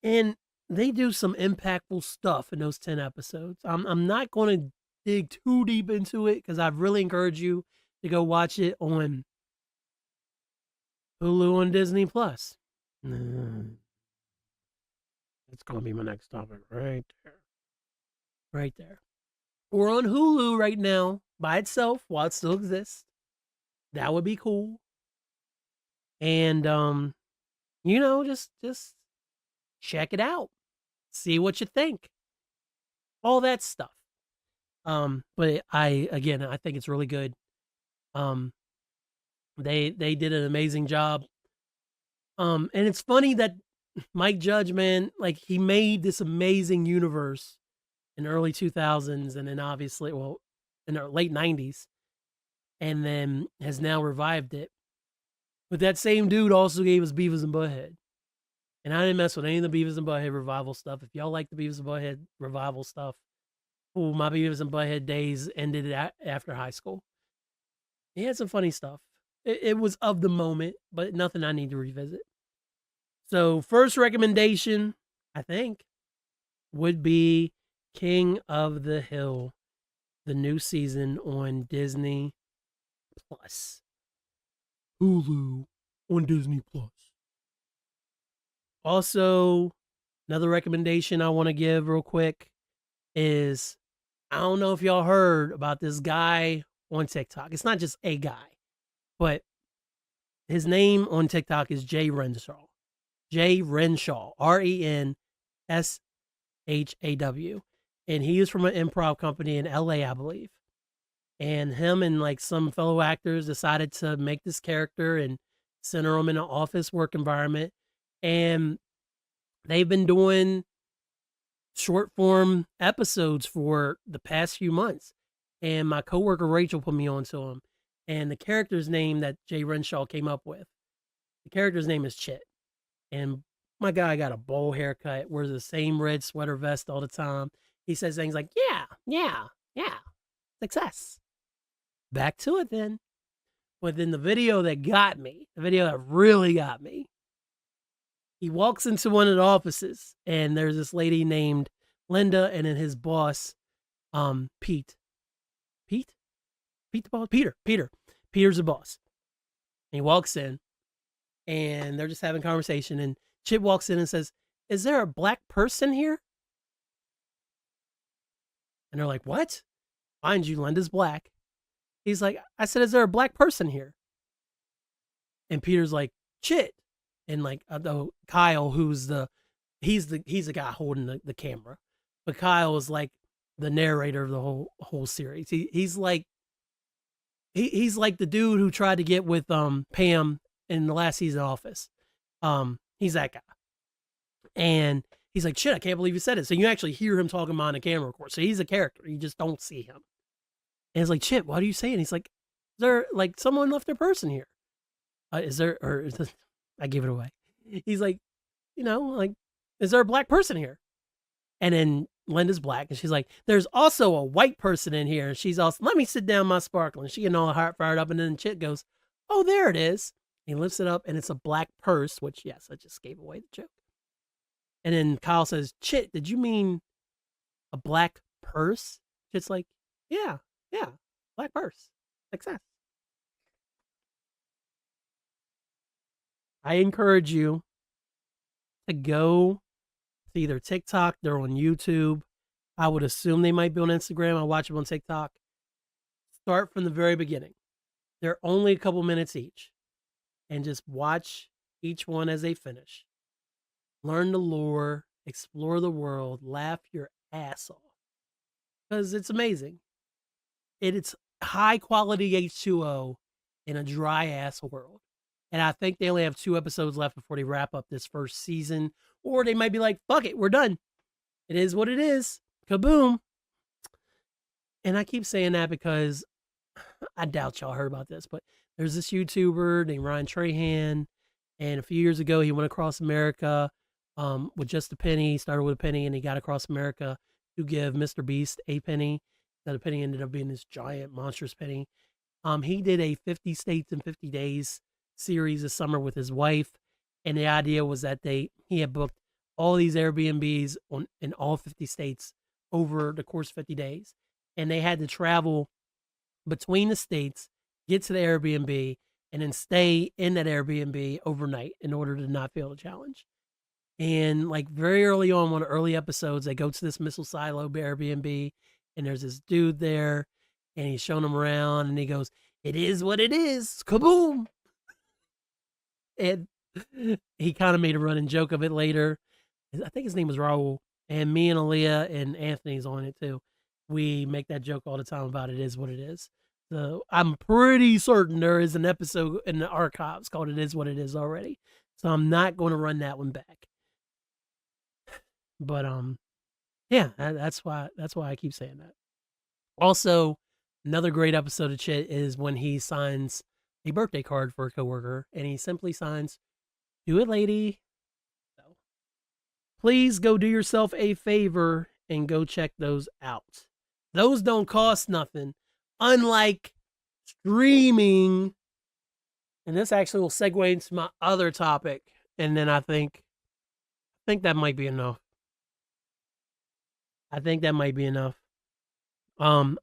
And they do some impactful stuff in those 10 episodes. I'm not going to dig too deep into it because I really encourage you to go watch it on Hulu and Disney Plus. That's going to be my next topic right there. Right there. Or on Hulu right now by itself while it still exists. That would be cool. And, just check it out. See what you think. All that stuff. But I think it's really good. They did an amazing job. And it's funny that Mike Judge, man, like he made this amazing universe in the early 2000s and then obviously, in the late 90s, and then has now revived it. But that same dude also gave us Beavis and Butthead. And I didn't mess with any of the Beavis and Butthead revival stuff. If y'all like the Beavis and Butthead revival stuff, my Beavis and Butthead days ended after high school. He had some funny stuff. It was of the moment, but nothing I need to revisit. So first recommendation, I think, would be King of the Hill, the new season on Disney Plus. Hulu on Disney Plus. Also, another recommendation I want to give real quick is, I don't know if y'all heard about this guy on TikTok. It's not just a guy, but his name on TikTok is Jay Renshaw. Jay Renshaw, RENSHAW. And he is from an improv company in LA, I believe. and him and like some fellow actors decided to make this character and center him in an office work environment. And they've been doing short form episodes for the past few months. And my coworker Rachel put me onto him. And the character's name that Jay Renshaw came up with, the character's name is Chit. And my guy got a bowl haircut, wears the same red sweater vest all the time. He says things like, yeah, success. Back to it then. But then the video that got me, the video that really got me, he walks into one of the offices and there's this lady named Linda and then his boss, Pete the boss? Peter's the boss. And he walks in and they're just having a conversation and Chip walks in and says, "Is there a black person here?" And they're like, "What?" Mind you, Linda's black. He's like, "I said, is there a black person here?" And Peter's like, "Chit." And like, Kyle, he's the guy holding the camera, but Kyle is like the narrator of the whole series. He's like the dude who tried to get with Pam in the last season of Office. He's that guy. And he's like, "Shit, I can't believe you said it." So you actually hear him talking behind the camera, of course. So he's a character. You just don't see him. And it's like, "Chit, what are you saying?" He's like, "Is there like someone left their person here? Is there, or is this, I give it away." He's like, like, "Is there a black person here?" And then Linda's black. And she's like, "There's also a white person in here." And she's also, "Let me sit down my sparkle." And she getting all heart fired up. And then Chit goes, "Oh, there it is." He lifts it up and it's a black purse, which, yes, I just gave away the joke. And then Kyle says, "Chit, did you mean a black purse?" Chit's like, yeah, black purse. Success. I encourage you to go to either TikTok, they're on YouTube. I would assume they might be on Instagram. I'll watch them on TikTok. Start from the very beginning. They're only a couple minutes each. And just watch each one as they finish. Learn the lore, explore the world, laugh your ass off. Because it's amazing. It's high quality H2O in a dry ass world. And I think they only have 2 episodes left before they wrap up this first season. Or they might be like, "Fuck it, we're done. It is what it is. Kaboom." And I keep saying that because I doubt y'all heard about this, but there's this YouTuber named Ryan Trahan. And a few years ago, he went across America with just a penny. He started with a penny and he got across America to give Mr. Beast a penny. That a penny ended up being this giant, monstrous penny. He did a 50 states in 50 days series this summer with his wife. And the idea was that he had booked all these Airbnbs in all 50 states over the course of 50 days. And they had to travel between the states, get to the Airbnb, and then stay in that Airbnb overnight in order to not fail the challenge. And like very early on, one of the early episodes, they go to this missile silo Airbnb, and there's this dude there, and he's showing them around, and he goes, "It is what it is, kaboom." And he kind of made a running joke of it later. I think his name was Raul, and me and Aaliyah and Anthony's on it too. We make that joke all the time about "it is what it is." So I'm pretty certain there is an episode in the archives called "It Is What It Is" already. So I'm not going to run that one back. But yeah, that's why I keep saying that. Also, another great episode of Chit is when he signs a birthday card for a coworker, and he simply signs, "Do it, lady." So please go do yourself a favor and go check those out. Those don't cost nothing, unlike streaming. And this actually will segue into my other topic, and then I think that might be enough. I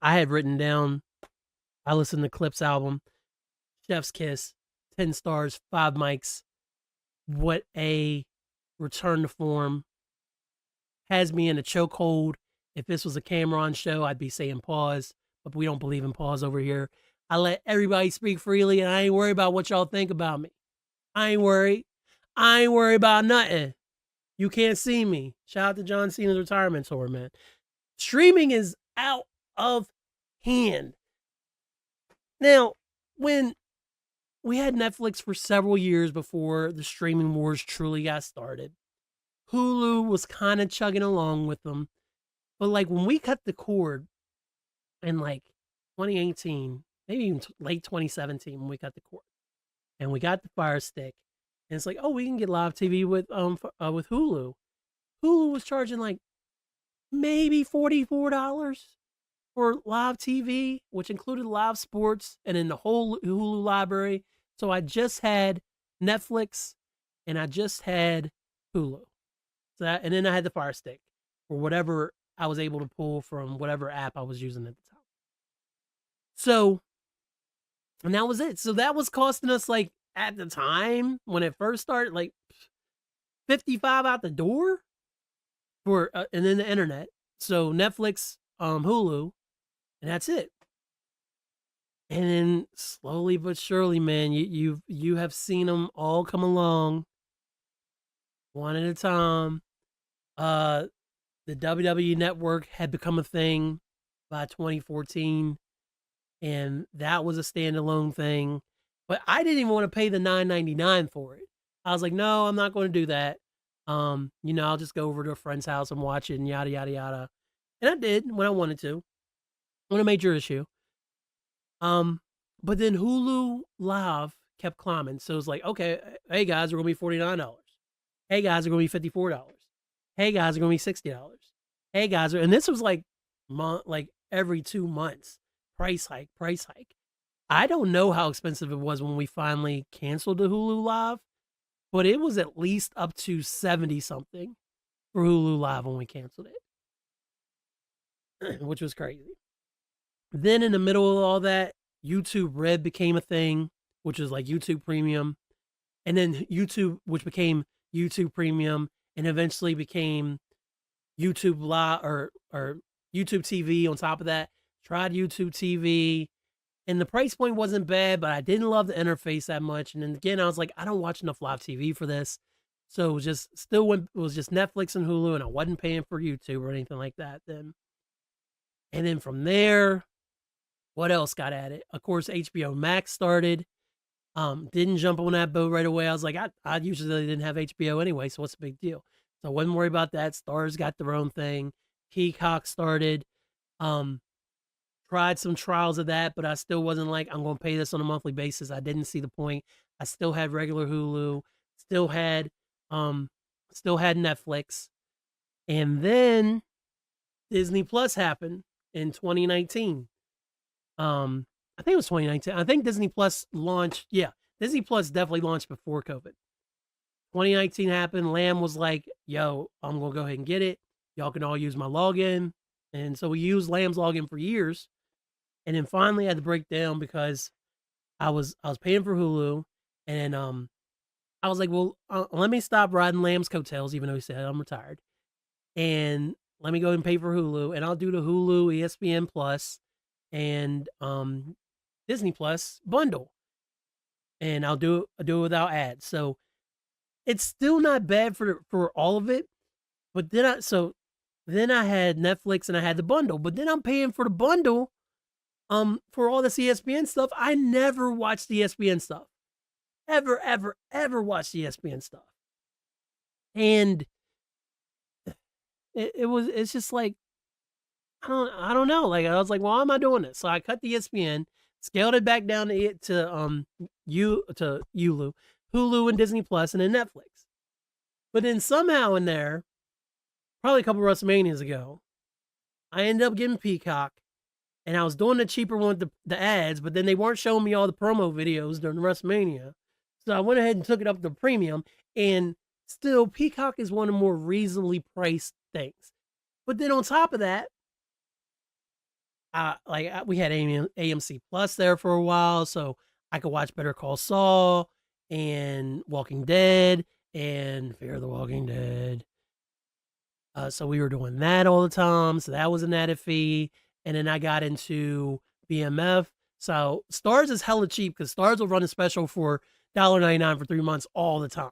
had written down, I listened to Clip's album, Chef's Kiss, 10 stars, 5 mics. What a return to form. Has me in a chokehold. If this was a Cameron show, I'd be saying pause, but we don't believe in pause over here. I let everybody speak freely, and I ain't worried about what y'all think about me. I ain't worried about nothing. You can't see me. Shout out to John Cena's retirement tour, man. Streaming is out of hand. Now, when we had Netflix for several years before the streaming wars truly got started, Hulu was kind of chugging along with them. But like when we cut the cord in like 2018, maybe even late 2017 when we cut the cord and we got the Fire Stick, and it's like, oh, we can get live TV with Hulu. Hulu was charging like maybe $44 for live TV, which included live sports and in the whole Hulu library. So I just had Netflix and I just had Hulu. So that, and then I had the Fire Stick or whatever I was able to pull from whatever app I was using at the time. So, and that was it. So that was costing us like at the time when it first started, like 55 out the door for, and then the internet. So Netflix, Hulu, and that's it. And then slowly but surely, man, you have seen them all come along one at a time. The WWE Network had become a thing by 2014, and that was a standalone thing. But I didn't even want to pay the $9.99 for it. I was like, no, I'm not going to do that. I'll just go over to a friend's house and watch it and yada yada yada. And I did when I wanted to. On a major issue. But then Hulu Live kept climbing. So it was like, okay, hey guys, we're gonna be $49. Hey guys, are gonna be $54. Hey guys, are gonna be $60. Hey guys, and this was like every 2 months. Price hike. I don't know how expensive it was when we finally canceled the Hulu Live, but it was at least up to 70 something for Hulu Live when we canceled it, which was crazy. Then in the middle of all that, YouTube Red became a thing, which was like YouTube Premium, and then YouTube, which became YouTube Premium, and eventually became YouTube Live or YouTube TV on top of that. Tried YouTube TV, and the price point wasn't bad, but I didn't love the interface that much. And then again, I was like, I don't watch enough live TV for this, so it was just Netflix and Hulu, and I wasn't paying for YouTube or anything like that then. And then from there, what else got added? Of course, HBO Max started. Didn't jump on that boat right away. I was like, I usually didn't have HBO anyway, so what's the big deal? So I wasn't worried about that. Stars got their own thing. Peacock started. Tried some trials of that, but I still wasn't like, I'm going to pay this on a monthly basis. I didn't see the point. I still had regular Hulu. Still had Netflix. And then Disney Plus happened in 2019. I think it was 2019. I think Disney Plus launched. Yeah, Disney Plus definitely launched before COVID. 2019 happened. Lamb was like, yo, I'm going to go ahead and get it. Y'all can all use my login. And so we used Lamb's login for years. And then finally I had to break down because I was paying for Hulu. And I was like, well, let me stop riding Lamb's coattails, even though he said I'm retired. And let me go and pay for Hulu. And I'll do the Hulu, ESPN Plus, and Disney Plus bundle, and I'll do it without ads. So it's still not bad for all of it. But then I had Netflix and I had the bundle. But then I'm paying for the bundle for all this ESPN stuff. I never watched the ESPN stuff. Ever watched the ESPN stuff. And it's just like, I don't know. Like I was like, why am I doing this? So I cut the ESPN, scaled it back down to Hulu, and Disney Plus, and then Netflix. But then somehow in there, probably a couple of WrestleManias ago, I ended up getting Peacock, and I was doing the cheaper one with the ads, but then they weren't showing me all the promo videos during WrestleMania. So I went ahead and took it up to premium, and still Peacock is one of the more reasonably priced things. But then on top of that, we had AMC Plus there for a while, so I could watch Better Call Saul and Walking Dead and Fear the Walking Dead. So we were doing that all the time. So that was an added fee. And then I got into BMF. So Stars is hella cheap because Stars will run a special for $1.99 for 3 months all the time.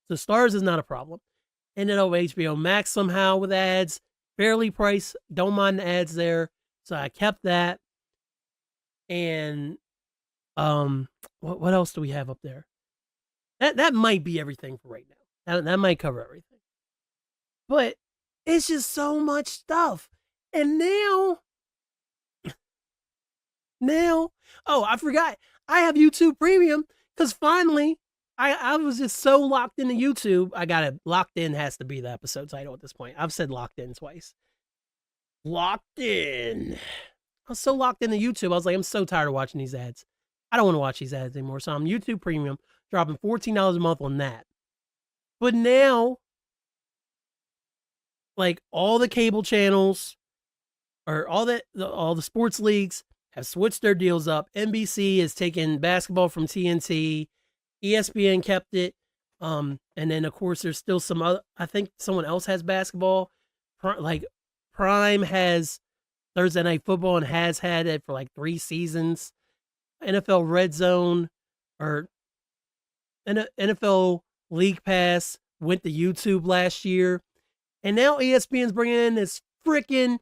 So Stars is not a problem. Ended up with HBO Max somehow with ads, fairly priced. Don't mind the ads there. So I kept that. And What else do we have up there? That might be everything for right now. That might cover everything. But it's just so much stuff. And now, oh, I forgot. I have YouTube Premium because finally I was just so locked into YouTube. I got it. Locked in has to be the episode title at this point. I've said locked in twice. Locked in. I was so locked into YouTube. I was like, I'm so tired of watching these ads. I don't want to watch these ads anymore. So I'm YouTube Premium, dropping $14 a month on that. But now, like all the cable channels or all the sports leagues have switched their deals up. NBC has taken basketball from TNT. ESPN kept it. And then of course there's still some other, I think someone else has basketball. Like Prime has Thursday Night Football and has had it for like 3 seasons. NFL Red Zone or NFL League Pass went to YouTube last year. And now ESPN's bringing in this freaking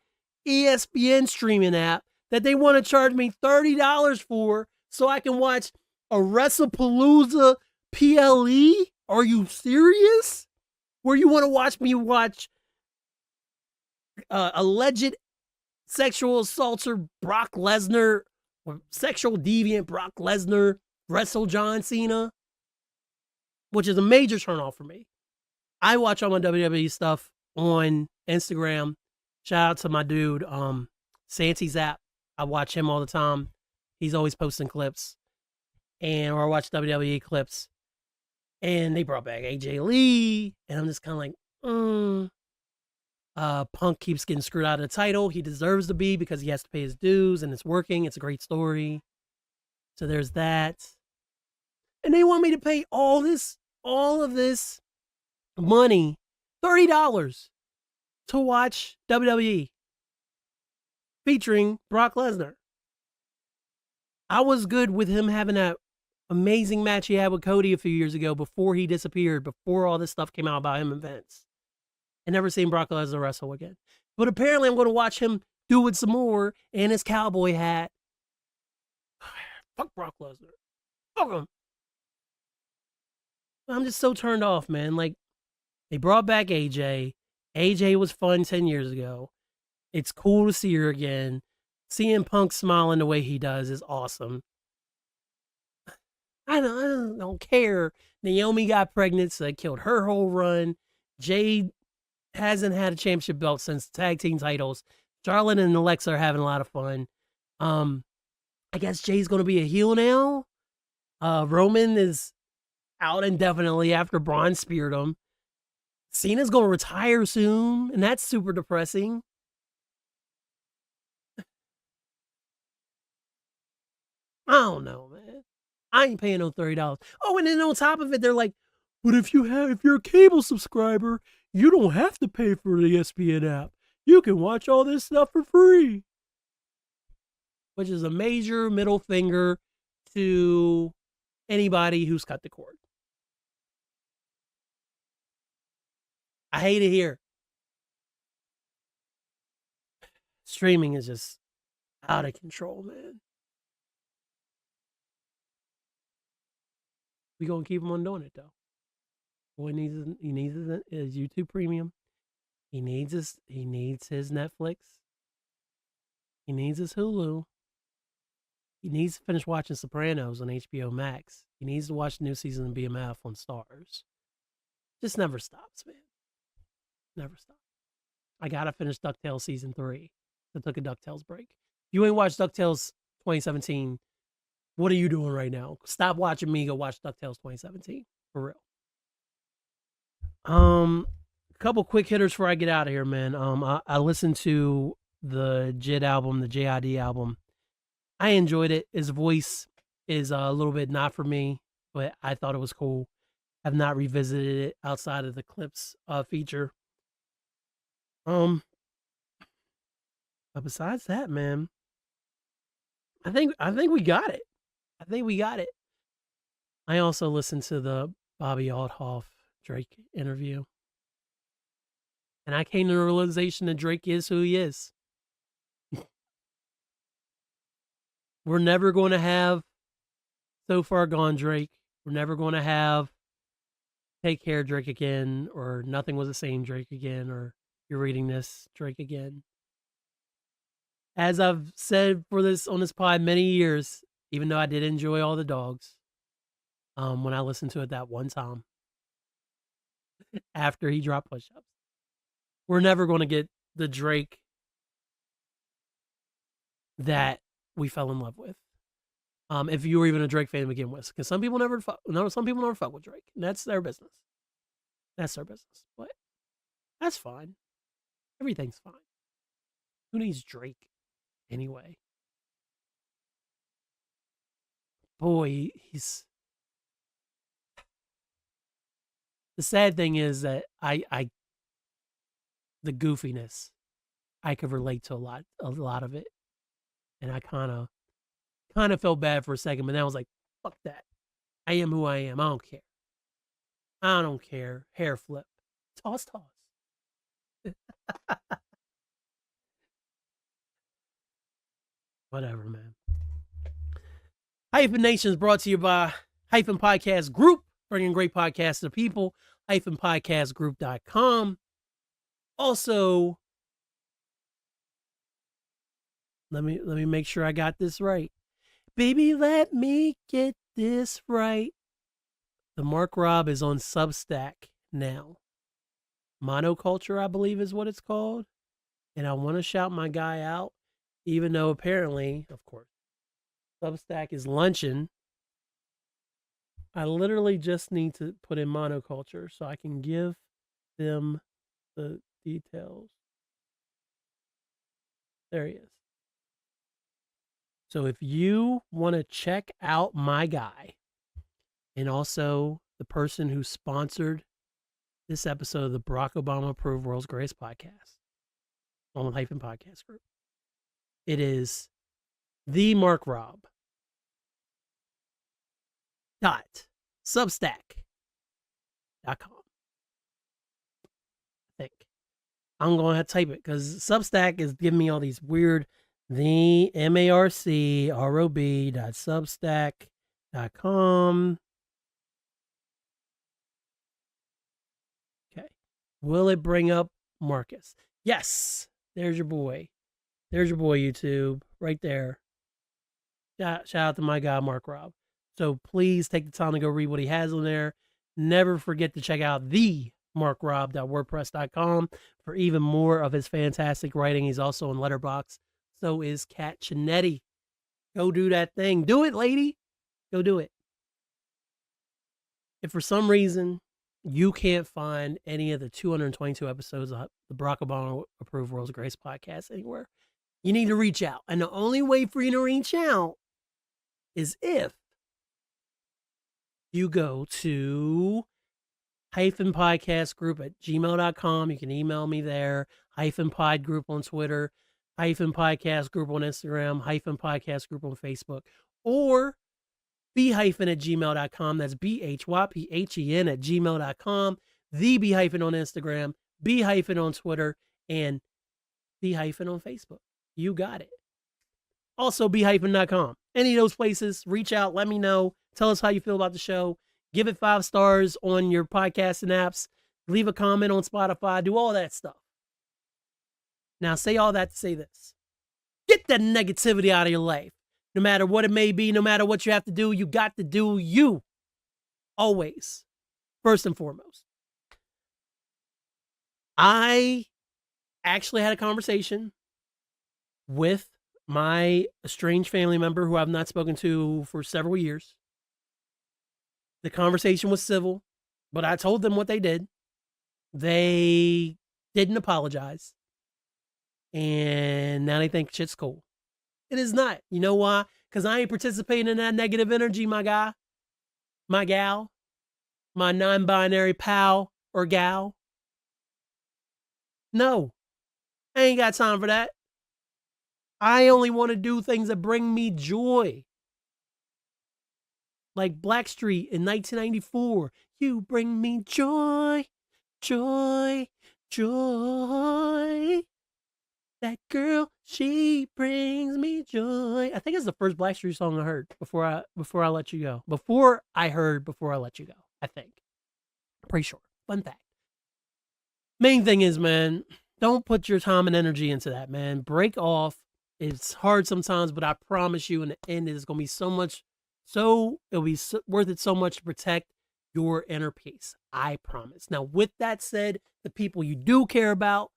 ESPN streaming app that they want to charge me $30 for so I can watch a WrestlePalooza PLE? Are you serious? Where you want to watch me watch alleged sexual assaulter Brock Lesnar or sexual deviant Brock Lesnar wrestle John Cena? Which is a major turnoff for me. I watch all my WWE stuff on Instagram. Shout out to my dude, Santi Zap. I watch him all the time. He's always posting clips. Or I watch WWE clips. And they brought back AJ Lee. And I'm just kind of like, Punk keeps getting screwed out of the title. He deserves to be because he has to pay his dues and it's working. It's a great story. So there's that. And they want me to pay all of this money, $30 to watch WWE featuring Brock Lesnar. I was good with him having that amazing match he had with Cody a few years ago before he disappeared, before all this stuff came out about him and Vince. I never seen Brock Lesnar wrestle again. But apparently I'm going to watch him do it some more in his cowboy hat. Fuck Brock Lesnar. Fuck him. I'm just so turned off, man. Like, they brought back AJ. AJ was fun 10 years ago. It's cool to see her again. Seeing Punk smiling the way he does is awesome. I don't care. Naomi got pregnant, so that killed her whole run. Jade hasn't had a championship belt since tag team titles. Charlotte and Alexa are having a lot of fun. I guess Jay's going to be a heel now. Roman is out indefinitely after Braun speared him. Cena's going to retire soon, and that's super depressing. I don't know, man. I ain't paying no $30. Oh, and then on top of it, they're like, but if you're a cable subscriber, you don't have to pay for the ESPN app. You can watch all this stuff for free. Which is a major middle finger to anybody who's cut the cord. I hate it here. Streaming is just out of control, man. We gonna keep him on doing it though. Boy needs his YouTube Premium. He needs his Netflix. He needs his Hulu. He needs to finish watching Sopranos on HBO Max. He needs to watch the new season of BMF on Stars. Just never stops, man. Never stops. I gotta finish DuckTales season 3. I took a DuckTales break. If you ain't watched DuckTales 2017, what are you doing right now? Stop watching me. Go watch DuckTales 2017 for real. A couple quick hitters before I get out of here, man. I listened to the JID album, the JID album. I enjoyed it. His voice is a little bit not for me, but I thought it was cool. Have not revisited it outside of the clips feature. But besides that, man, I think we got it. I think we got it. I also listened to the Bobby Althoff Drake interview. And I came to the realization that Drake is who he is. We're never going to have So far gone, Drake. We're never going to have Take Care Drake again, or Nothing Was the Same Drake again, or You're Reading This Drake again. As I've said for this on this pod many years, even though I did enjoy All the Dogs, when I listened to it that one time after he dropped Push Ups, we're never going to get the Drake that we fell in love with. If you were even a Drake fan to begin with, because some people never fuck with Drake, and that's their business. That's their business, but that's fine. Everything's fine. Who needs Drake anyway? Boy, he's. The sad thing is that the goofiness, I could relate to a lot of it, and I kind of felt bad for a second, but then I was like, fuck that. I am who I am. I don't care. I don't care. Hair flip. Toss. Whatever, man. Hyphen Nation is brought to you by Hyphen Podcast Group, bringing great podcasts to the people. HyphenPodcastGroup.com. Also, let me make sure I got this right. Baby, let me get this right. The Mark Rob is on Substack now. Monoculture, I believe, is what it's called. And I want to shout my guy out, even though apparently, of course, Substack is luncheon. I literally just need to put in monoculture so I can give them the details. There he is. So if you want to check out my guy, and also the person who sponsored this episode of the Barack Obama Approved World's Greatest Podcast on the Hyphen Podcast Group, it is the Mark Rob .substack.com. I think I'm going to have to type it because Substack is giving me all these weird the markrob.substack.com. Okay. Will it bring up Marcus? Yes. There's your boy. There's your boy, YouTube. Right there. Shout out to my guy, Mark Rob. So please take the time to go read what he has on there. Never forget to check out the markrob.wordpress.com for even more of his fantastic writing. He's also on Letterboxd. So is Kat Chinetti. Go do that thing. Do it, lady. Go do it. If for some reason you can't find any of the 222 episodes of the Barack Obama Approved World's Greatest Podcast anywhere, you need to reach out. And the only way for you to reach out is if you go to Hyphen Podcast Group at gmail.com. You can email me there. Hyphen Pod Group on Twitter. Hyphen Podcast Group on Instagram. Hyphen Podcast Group on Facebook. Or b-hyphen at gmail.com. That's BHYPHEN at gmail.com. The b-hyphen on Instagram. B-hyphen on Twitter. And b-hyphen on Facebook. You got it. Also b-hyphen.com. Any of those places, reach out, let me know. Tell us how you feel about the show. Give it 5 stars on your podcasting apps. Leave a comment on Spotify. Do all that stuff. Now, say all that to say this. Get that negativity out of your life. No matter what it may be, no matter what you have to do, you got to do you. Always. First and foremost. I actually had a conversation with my estranged family member who I've not spoken to for several years. The conversation was civil, but I told them what they did. They didn't apologize. And now they think shit's cool. It is not. You know why? Because I ain't participating in that negative energy, my guy, my gal, my non-binary pal or gal. No, I ain't got time for that. I only want to do things that bring me joy. Like Blackstreet in 1994. You bring me joy, joy, joy. That girl, she brings me joy. I think it's the first Blackstreet song I heard before I let you go. Before I let you go. I think. Pretty sure. Fun fact. Main thing is, man, don't put your time and energy into that, man. Break off. It's hard sometimes, but I promise you, in the end, it's gonna be it'll be worth it so much to protect your inner peace. I promise. Now, with that said, the people you do care about,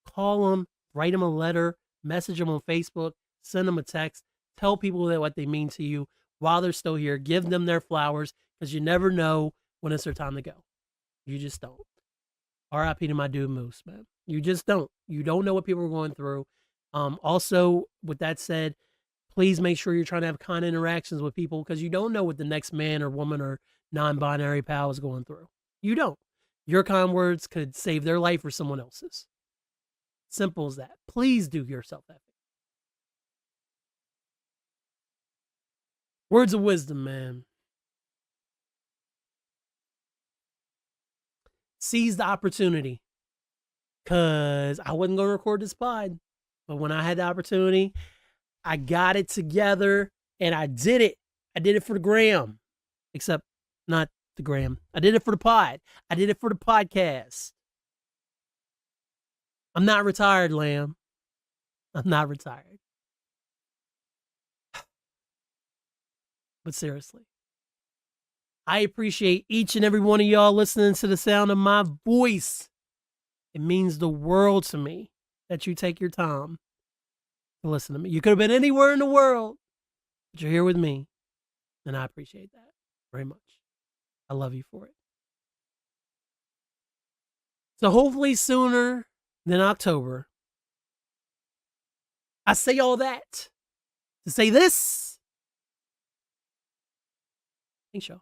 call them. Write them a letter, message them on Facebook, send them a text, tell people that what they mean to you while they're still here. Give them their flowers, because you never know when it's their time to go. You just don't. R.I.P. to my dude Moose, man. You just don't. You don't know what people are going through. Also, with that said, please make sure you're trying to have kind interactions with people, because you don't know what the next man or woman or non-binary pal is going through. You don't. Your kind words could save their life or someone else's. Simple as that. Please do yourself that. Words of wisdom, man. Seize the opportunity. Because I wasn't going to record this pod. But when I had the opportunity, I got it together and I did it. I did it for the gram. Except not the gram. I did it for the pod. I did it for the podcast. I'm not retired, Lamb. I'm not retired. But seriously, I appreciate each and every one of y'all listening to the sound of my voice. It means the world to me that you take your time to listen to me. You could have been anywhere in the world, but you're here with me, and I appreciate that very much. I love you for it. So hopefully sooner than October. I say all that to say this. Thanks, y'all.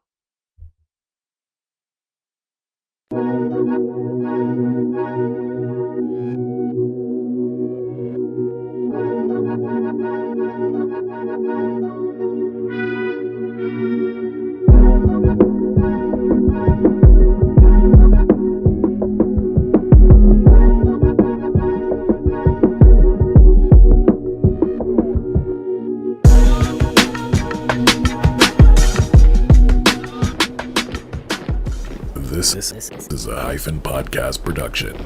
This is a Hyphen podcast production.